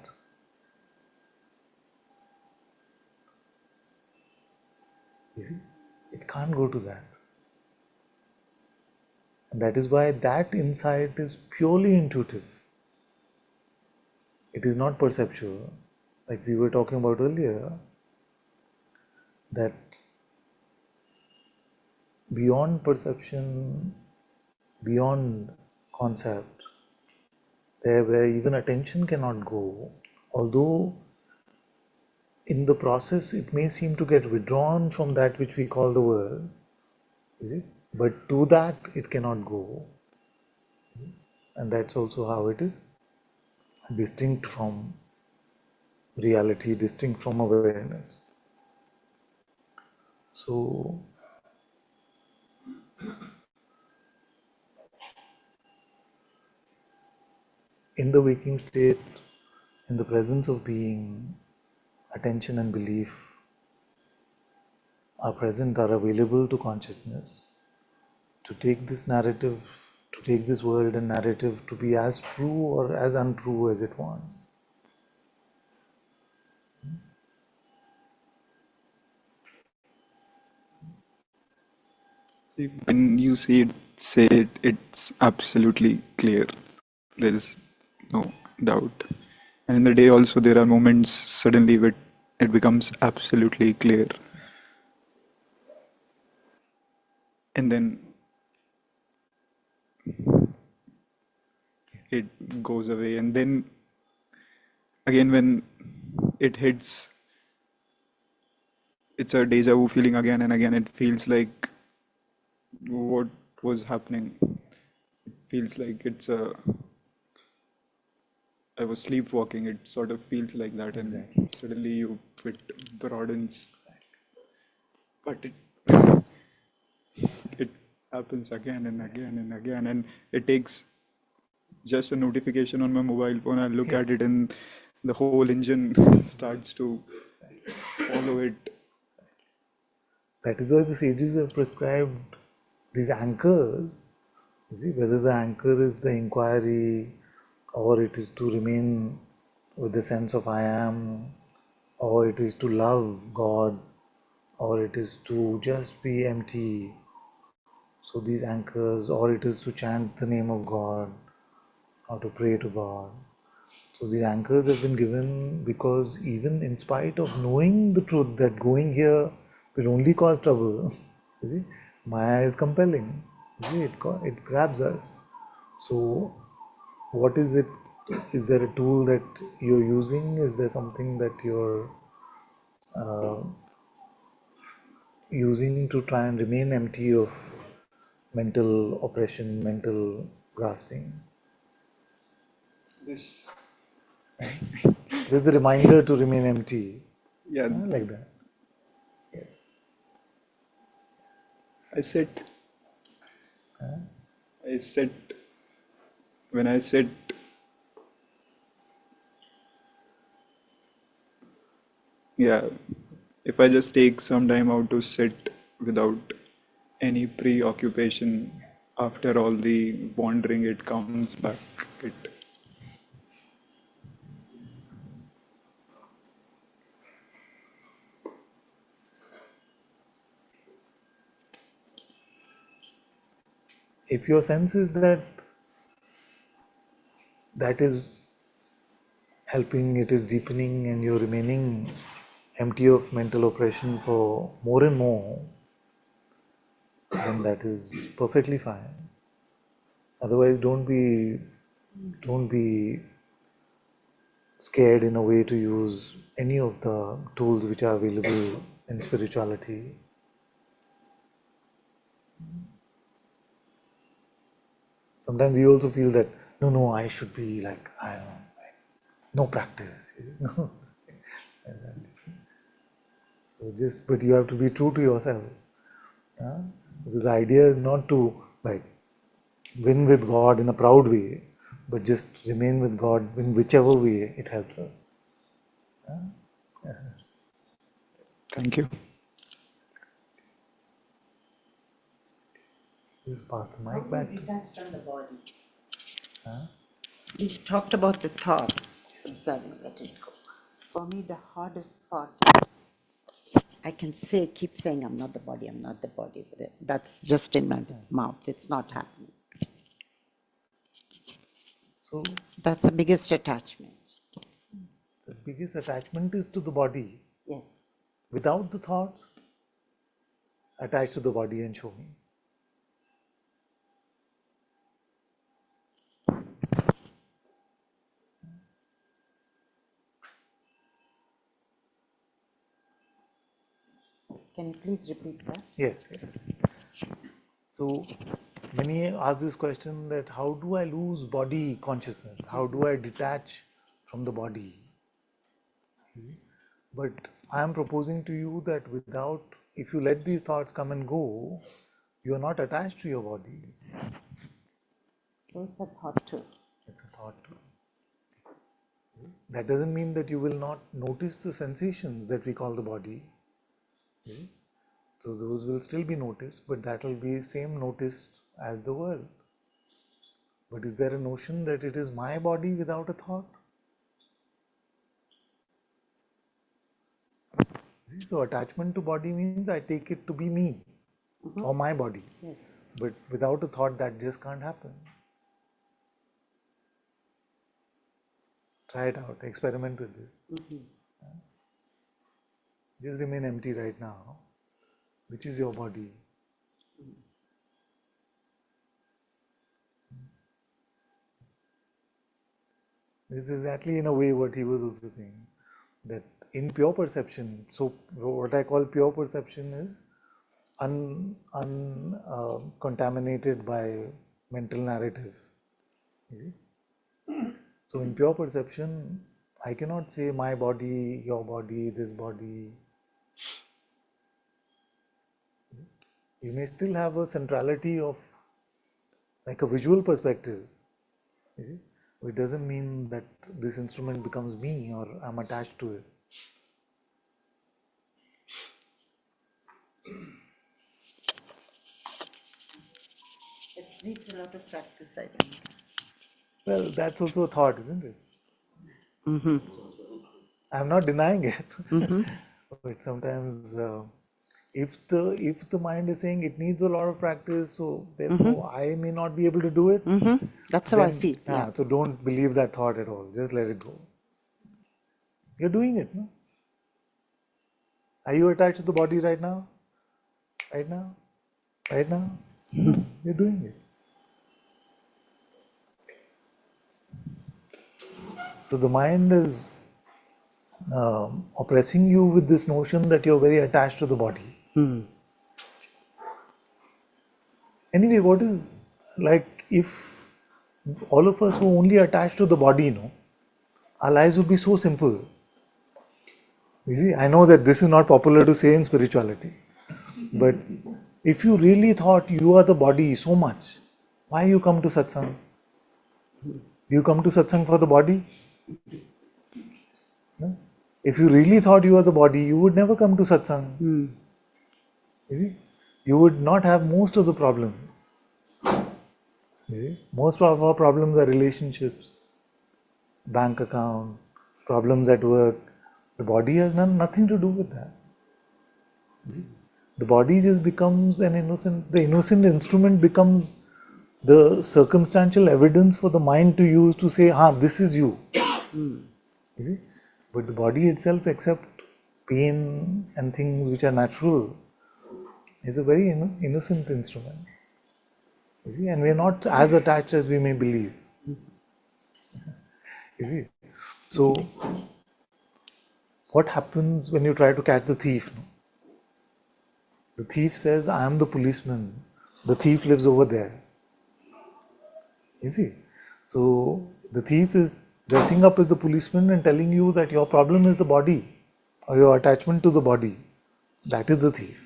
You see, it can't go to that. And that is why that insight is purely intuitive. It is not perceptual. Like we were talking about earlier, that beyond perception, beyond concept, there where even attention cannot go, although in the process it may seem to get withdrawn from that which we call the world, but to that it cannot go. And that's also how it is distinct from reality, distinct from awareness. So in the waking state, in the presence of being, attention and belief are present, are available to consciousness to take this narrative, to take this world and narrative to be as true or as untrue as it wants. See, when you say it, it's absolutely clear. There is no doubt. And in the day also, there are moments suddenly it becomes absolutely clear. And then it goes away. And then again, when it hits, it's a deja vu feeling again and again. It feels like what was happening. It feels like I was sleepwalking. It sort of feels like that, and suddenly it broadens. But it happens again and again and again, and it takes just a notification on my mobile phone. I look at it, and the whole engine starts to follow it. That is why the sages have prescribed these anchors. You see, whether the anchor is the inquiry, or it is to remain with the sense of I am, or it is to love God, or it is to just be empty. So these anchors, or it is to chant the name of God, or to pray to God. So the anchors have been given because even in spite of knowing the truth that going here will only cause trouble, you see, Maya is compelling. You see, it grabs us. So what is it? Is there a tool that you're using? Is there something that you're uh, using to try and remain empty of mental oppression, mental grasping? This, There's the reminder to remain empty, yeah, like that. I sit. I sit. When I sit, yeah, if I just take some time out to sit without any preoccupation, after all the wandering, it comes back. It If your sense is that is helping, it is deepening, and you're remaining empty of mental oppression for more and more, then that is perfectly fine. Otherwise, don't be scared in a way to use any of the tools which are available in spirituality. Sometimes we also feel that no, I should be like I don't know, like, no practice. No. But you have to be true to yourself. Yeah? Because the idea is not to like win with God in a proud way, but just remain with God in whichever way it helps us. Thank you. Just pass the mic back. We touched on the body. We talked about the thoughts, observing, letting go. For me, the hardest part is I can keep saying, I'm not the body, I'm not the body. But that's just in my mouth. It's not happening. So That's the biggest attachment. the biggest attachment is to the body. Yes. Without the thoughts, attach to the body and show me. Can you please repeat that? Yes. So many ask this question that how do I lose body consciousness? How do I detach from the body? But I am proposing to you that if you let these thoughts come and go, you are not attached to your body. So it's a thought too. It's a thought too. That doesn't mean that you will not notice the sensations that we call the body. So those will still be noticed, but that will be same noticed as the world. But is there a notion that it is my body without a thought? So attachment to body means I take it to be me. or my body. Yes. But without a thought, that just can't happen. Try it out, experiment with this. Just remain empty right now, which is your body. This is exactly in a way what he was also saying, that in pure perception, so what I call pure perception is contaminated by mental narrative. You see? So in pure perception, I cannot say my body, your body, this body. You may still have a centrality of like a visual perspective. You see? It doesn't mean that this instrument becomes me or I'm attached to it. It needs a lot of practice, I think. Well, that's also a thought, isn't it? I'm not denying it. But sometimes if the mind is saying it needs a lot of practice, so therefore I may not be able to do it, That's how I then feel. Yeah. so don't believe that thought at all. Just let it go. You're doing it, no? Are you attached to the body right now? Right now? Right now? You're doing it. So the mind is oppressing you with this notion that you're very attached to the body. Anyway, what is like if all of us were only attached to the body, our lives would be so simple. You see, I know that this is not popular to say in spirituality, but if you really thought you are the body so much, why you come to satsang? Do you come to satsang for the body? No? If you really thought you are the body, you would never come to satsang. You see? You would not have most of the problems. You see? Most of our problems are relationships, bank account, problems at work. The body has nothing to do with that. The body just becomes the innocent instrument becomes the circumstantial evidence for the mind to use to say, this is you. You see? But the body itself, except pain and things which are natural, is a very innocent instrument. You see? And we are not as attached as we may believe. You see? So, what happens when you try to catch the thief? The thief says, I am the policeman. The thief lives over there. You see? So, the thief is dressing up as the policeman and telling you that your problem is the body or your attachment to the body. That is the thief.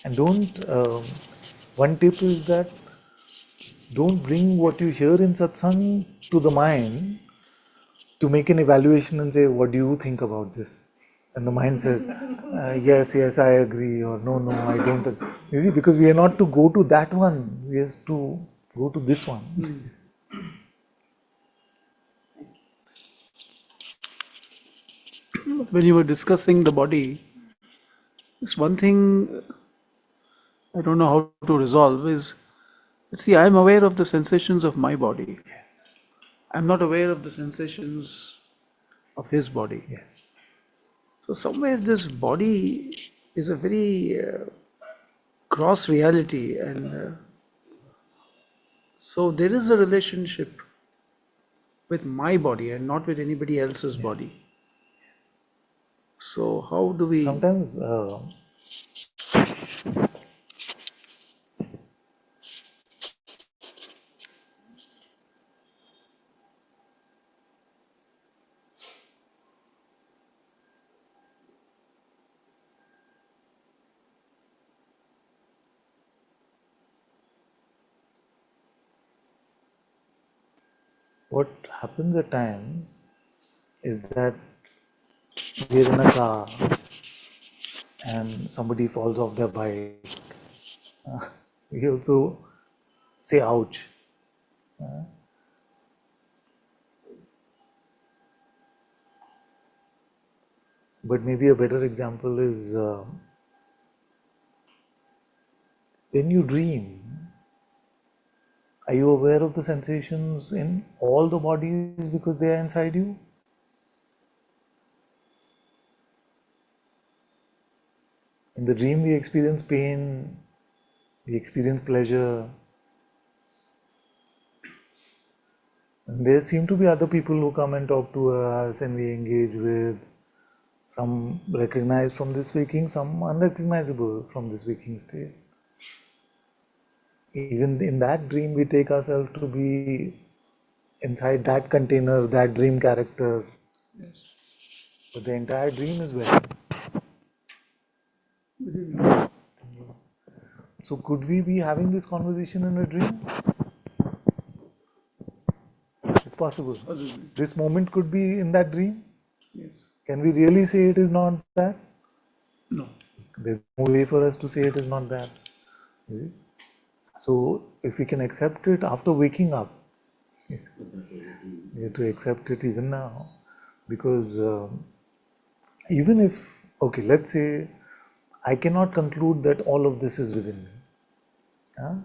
And one tip is that don't bring what you hear in satsang to the mind to make an evaluation and say, what do you think about this? And the mind says, yes, I agree, or no, I don't agree. You see, because we are not to go to that one, we are to go to this one. When you were discussing the body, there's one thing I don't know how to resolve is, see, I'm aware of the sensations of my body. I'm not aware of the sensations of his body. So somewhere this body is a very gross reality, and so there is a relationship with my body and not with anybody else's body. So how do we... Sometimes what happens at times is that we're in a car and somebody falls off their bike. We also say ouch. But maybe a better example is when you dream, are you aware of the sensations in all the bodies because they are inside you? In the dream, we experience pain, we experience pleasure, and there seem to be other people who come and talk to us and we engage with. Some recognized from this waking, some unrecognizable from this waking state. Even in that dream, we take ourselves to be inside that container, that dream character. Yes. But the entire dream is where? So could we be having this conversation in a dream? It's possible. Possibly. This moment could be in that dream. Yes. Can we really say it is not that? No. There's no way for us to say it is not that. You see? So if we can accept it after waking up, we have to accept it even now, because even if, okay, let's say I cannot conclude that all of this is within me. Huh?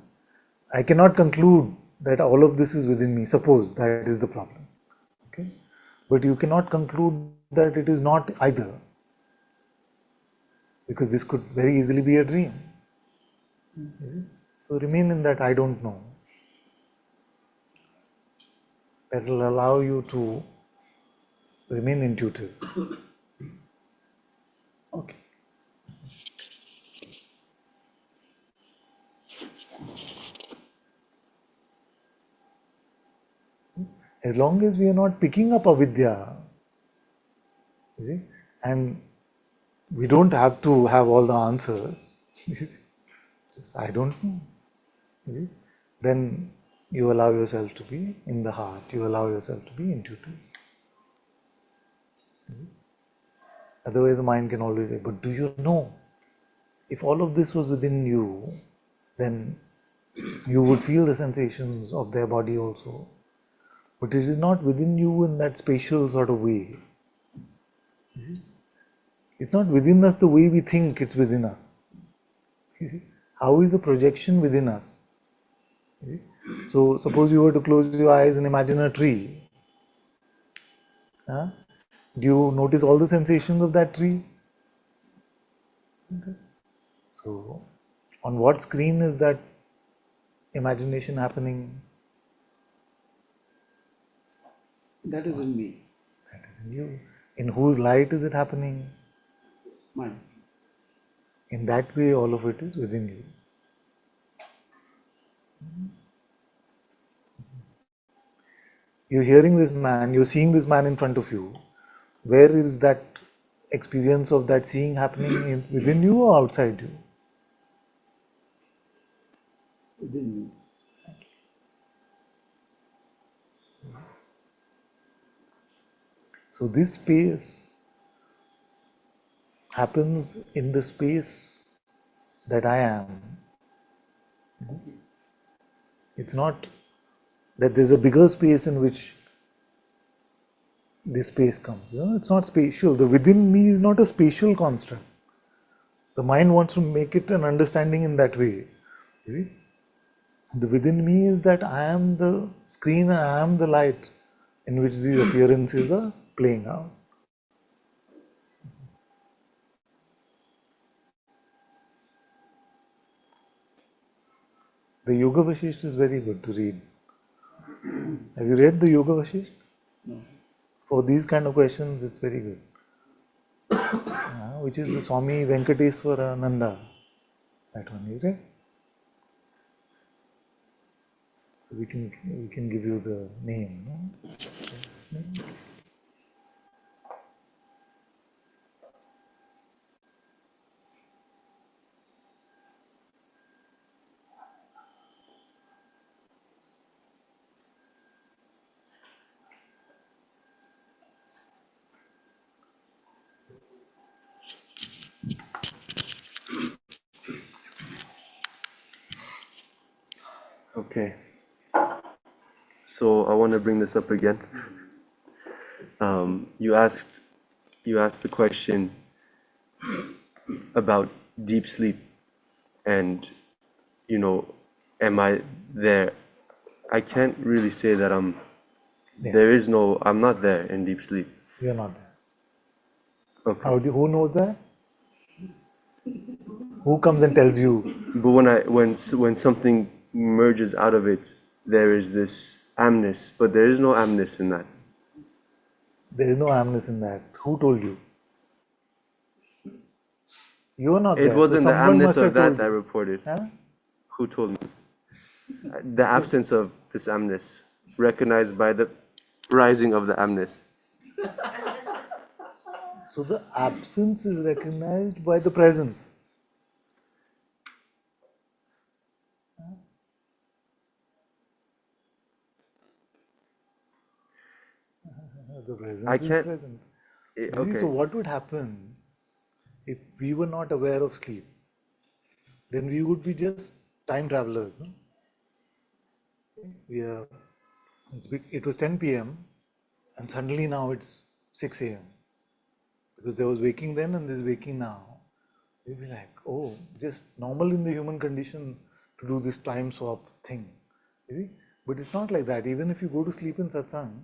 I cannot conclude that all of this is within me. Suppose that is the problem. Okay, but you cannot conclude that it is not either, because this could very easily be a dream. So remain in that I don't know. That will allow you to remain intuitive. Okay. As long as we are not picking up avidya, you see, and we don't have to have all the answers. Just, I don't know. You see? Then you allow yourself to be in the heart. You allow yourself to be intuitive. Otherwise, the mind can always say, "But do you know? If all of this was within you, then you would feel the sensations of their body also. But it is not within you in that spatial sort of way. It's not within us the way we think it's within us. How is a projection within us? So, suppose you were to close your eyes and imagine a tree. Huh? Do you notice all the sensations of that tree? Okay. So, on what screen is that imagination happening? That is in me. That is in you. In whose light is it happening? Mine. In that way, all of it is within you. You're hearing this man, you're seeing this man in front of you. Where is that experience of that seeing happening within you or outside you? Within me. So this space happens in the space that I am. It's not that there's a bigger space in which this space comes. You know, it's not spatial. The within me is not a spatial construct. The mind wants to make it an understanding in that way. You see? The within me is that I am the screen and I am the light in which these appearances are playing out. The Yoga Vasisht is very good to read. Have you read the Yoga Vasisht? No. For these kind of questions, it's very good. Which is the Swami Venkateswara Nanda. That one you read? So we can give you the name. No? Okay. So I want to bring this up again. You asked you asked the question about deep sleep and, you know, am I there? I can't really say that I'm not there in deep sleep. You're not there. Okay. Who knows that? Who comes and tells you? But when something merges out of it, there is this amness, but there is no amness in that. There is no amness in that. Who told you? You are not It there. wasn't so the someone amness must of have that told I you. reported. Huh? Who told me? The absence of this amness, recognized by the rising of the amness. So the absence is recognized by the presence. The presence I is can't. present. You see, Okay. so what would happen if we were not aware of sleep? Then we would be just time travelers. No? It was 10 p.m. and suddenly now it's 6 a.m. Because there was waking then and there's waking now. We'd be like, oh, just normal in the human condition to do this time swap thing. You see? But it's not like that. Even if you go to sleep in satsang,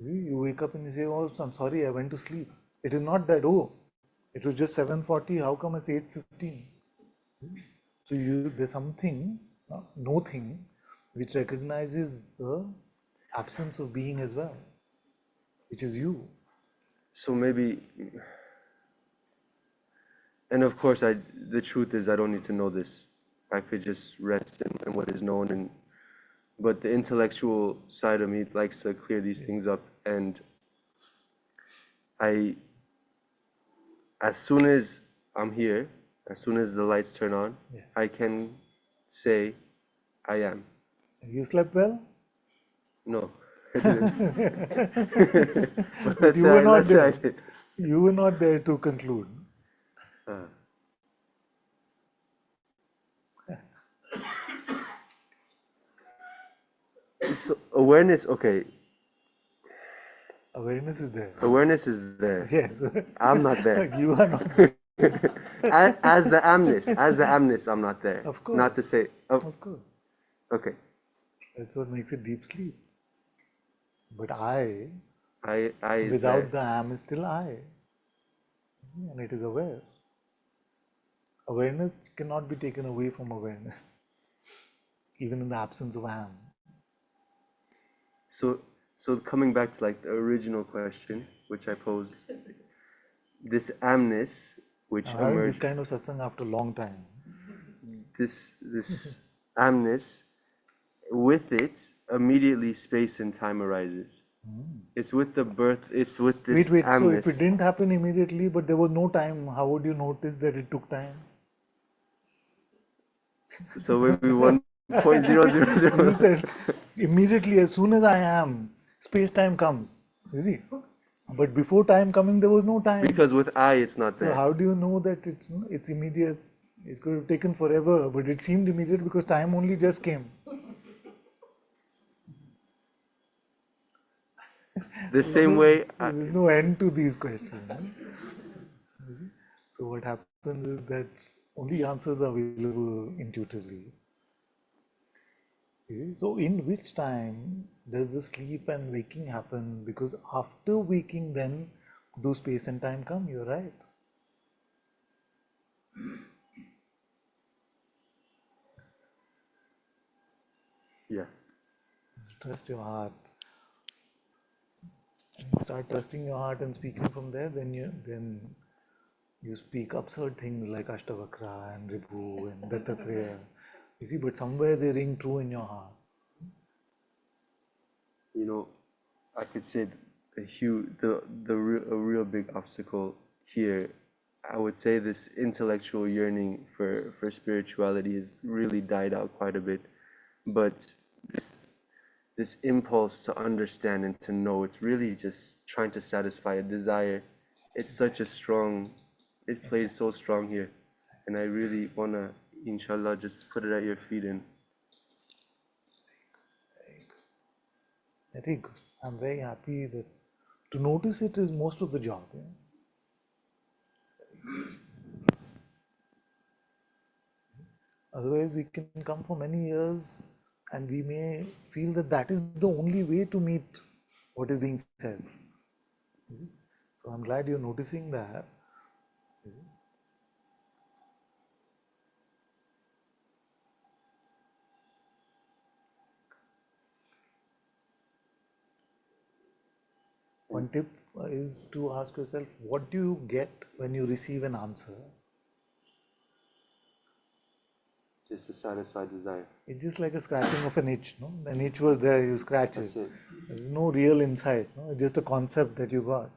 you wake up and you say, oh, I'm sorry, I went to sleep. It is not that, oh, it was just 7:40, how come it's 8:15? So there's something, no thing, which recognizes the absence of being as well, which is you. So maybe, and of course, the truth is I don't need to know this. I could just rest in what is known, but the intellectual side of me likes to clear these things up, and as soon as I'm here, as soon as the lights turn on, I can say I am. You slept well? No, I didn't. But But you were not let's say I there. did. You were not there to conclude. So awareness, okay. Awareness is there. Awareness is there. Yes. I'm not there. You are not there. As the amness, I'm not there. Of course. Not to say. Of course. Okay. That's what makes it deep sleep. But I is without there. the am is still I. And it is aware. Awareness cannot be taken away from awareness, even in the absence of am. So coming back to like the original question, which I posed, this amness, which I'm having this emerged, kind of satsang after a long time. this amness, with it, immediately space and time arises. It's with the birth, it's with this Wait. So if amness. it didn't happen immediately, but there was no time, how would you notice that it took time? So maybe 1.000. You said immediately, as soon as I am, space-time comes. You see? But before time coming, there was no time. Because with I, it's not So there. how do you know that it's immediate? It could have taken forever, but it seemed immediate because time only just came. The same way. There's no end to these questions. So what happens is that only answers are available intuitively. You see? So in which time does the sleep and waking happen? Because after waking, then do space and time come? You're right. Yeah. Trust your heart. And you start trusting your heart and speaking from there, then you speak absurd things like Ashtavakra and Ribhu and Dattatreya. You see, but somewhere they ring true in your heart. You know, I could say a real big obstacle here. I would say this intellectual yearning for spirituality has really died out quite a bit, but this impulse to understand and to know, it's really just trying to satisfy a desire. It's such a strong, it plays so strong here, and I really wanna, inshallah, just put it at your feet and. Very good. I'm very happy that to notice it is most of the job. Yeah? Otherwise, we can come for many years and we may feel that that is the only way to meet what is being said. So I'm glad you're noticing that. One tip is to ask yourself, what do you get when you receive an answer? Just to satisfy desire. It's just like a scratching of an itch, no? An itch was there, you scratch That's it. it. There's no real insight, no? It's just a concept that you got.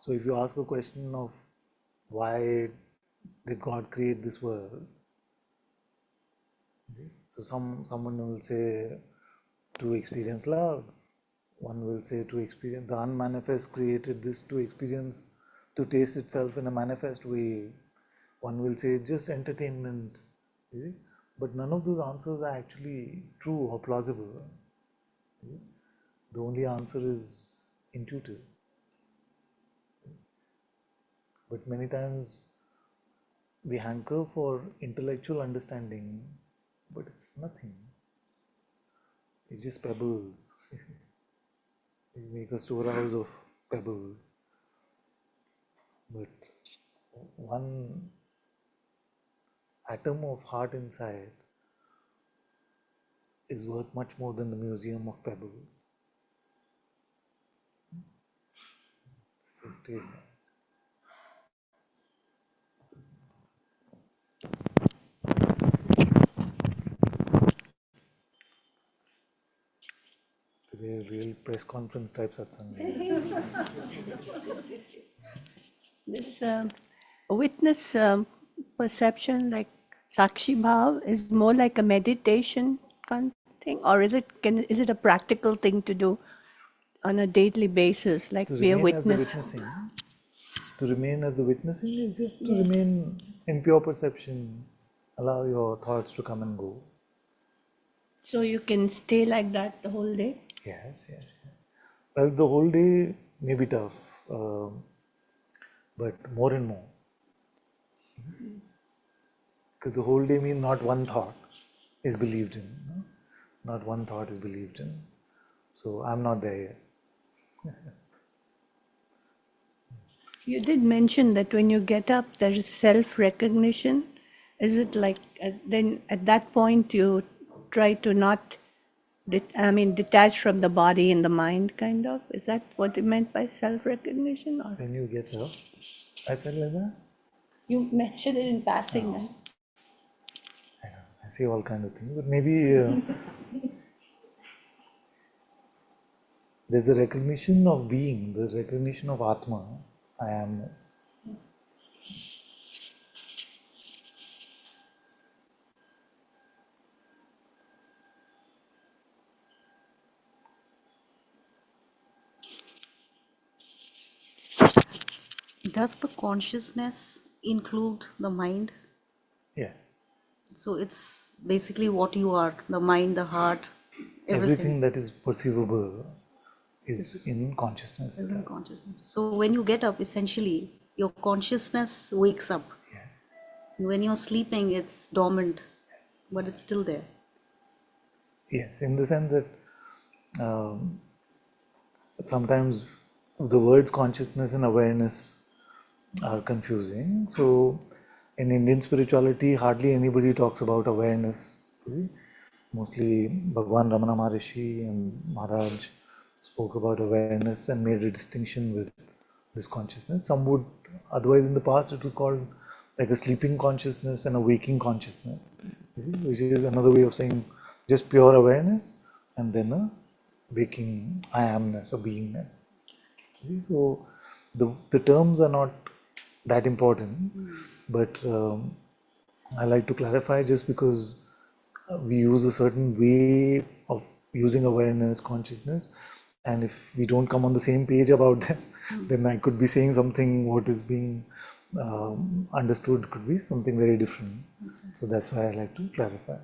So if you ask a question of why did God create this world? So someone will say to experience love. One will say to experience the unmanifest created this to experience, to taste itself in a manifest way. One will say just entertainment. But none of those answers are actually true or plausible. The only answer is intuitive. But many times we hanker for intellectual understanding, but it's nothing. It's just pebbles. We make a storehouse of pebbles. But one atom of heart inside is worth much more than the museum of pebbles. So stay there. Today, real press conference type satsang. This witness perception, like Sakshi Bhav, is more like a meditation kind of thing, or is it a practical thing to do on a daily basis, like To be a remain as the witness? witnessing, to remain as the witnessing is just to remain in pure perception, allow your thoughts to come and go. So you can stay like that the whole day? Yes. Well, the whole day may be tough, but more and more. Because the whole day means not one thought is believed in. No? Not one thought is believed in. So I'm not there yet. You did mention that when you get up, there is self-recognition. Is it like then at that point you try to not, detach from the body and the mind, kind of? Is that what you meant by self-recognition? Or When you get up, I said like that? you mentioned it in passing. No. I say all kinds of things, but maybe there's the recognition of being, the recognition of Atma, I amness. Does the consciousness include the mind? Yeah. So it's basically what you are, the mind, the heart, Everything that is perceivable is in consciousness. is in consciousness. So when you get up, essentially, your consciousness wakes up. Yeah. And when you're sleeping, it's dormant, but it's still there. Yes, in the sense that sometimes the words consciousness and awareness are confusing. So in Indian spirituality, hardly anybody talks about awareness. Mostly Bhagwan Ramana Maharishi and Maharaj spoke about awareness and made a distinction with this consciousness. Some would, otherwise in the past it was called like a sleeping consciousness and a waking consciousness, which is another way of saying just pure awareness and then a waking I amness or beingness. So the terms are not that important, but I like to clarify just because we use a certain way of using awareness, consciousness, and if we don't come on the same page about them, then I could be saying something what is being understood could be something very different. So that's why I like to clarify.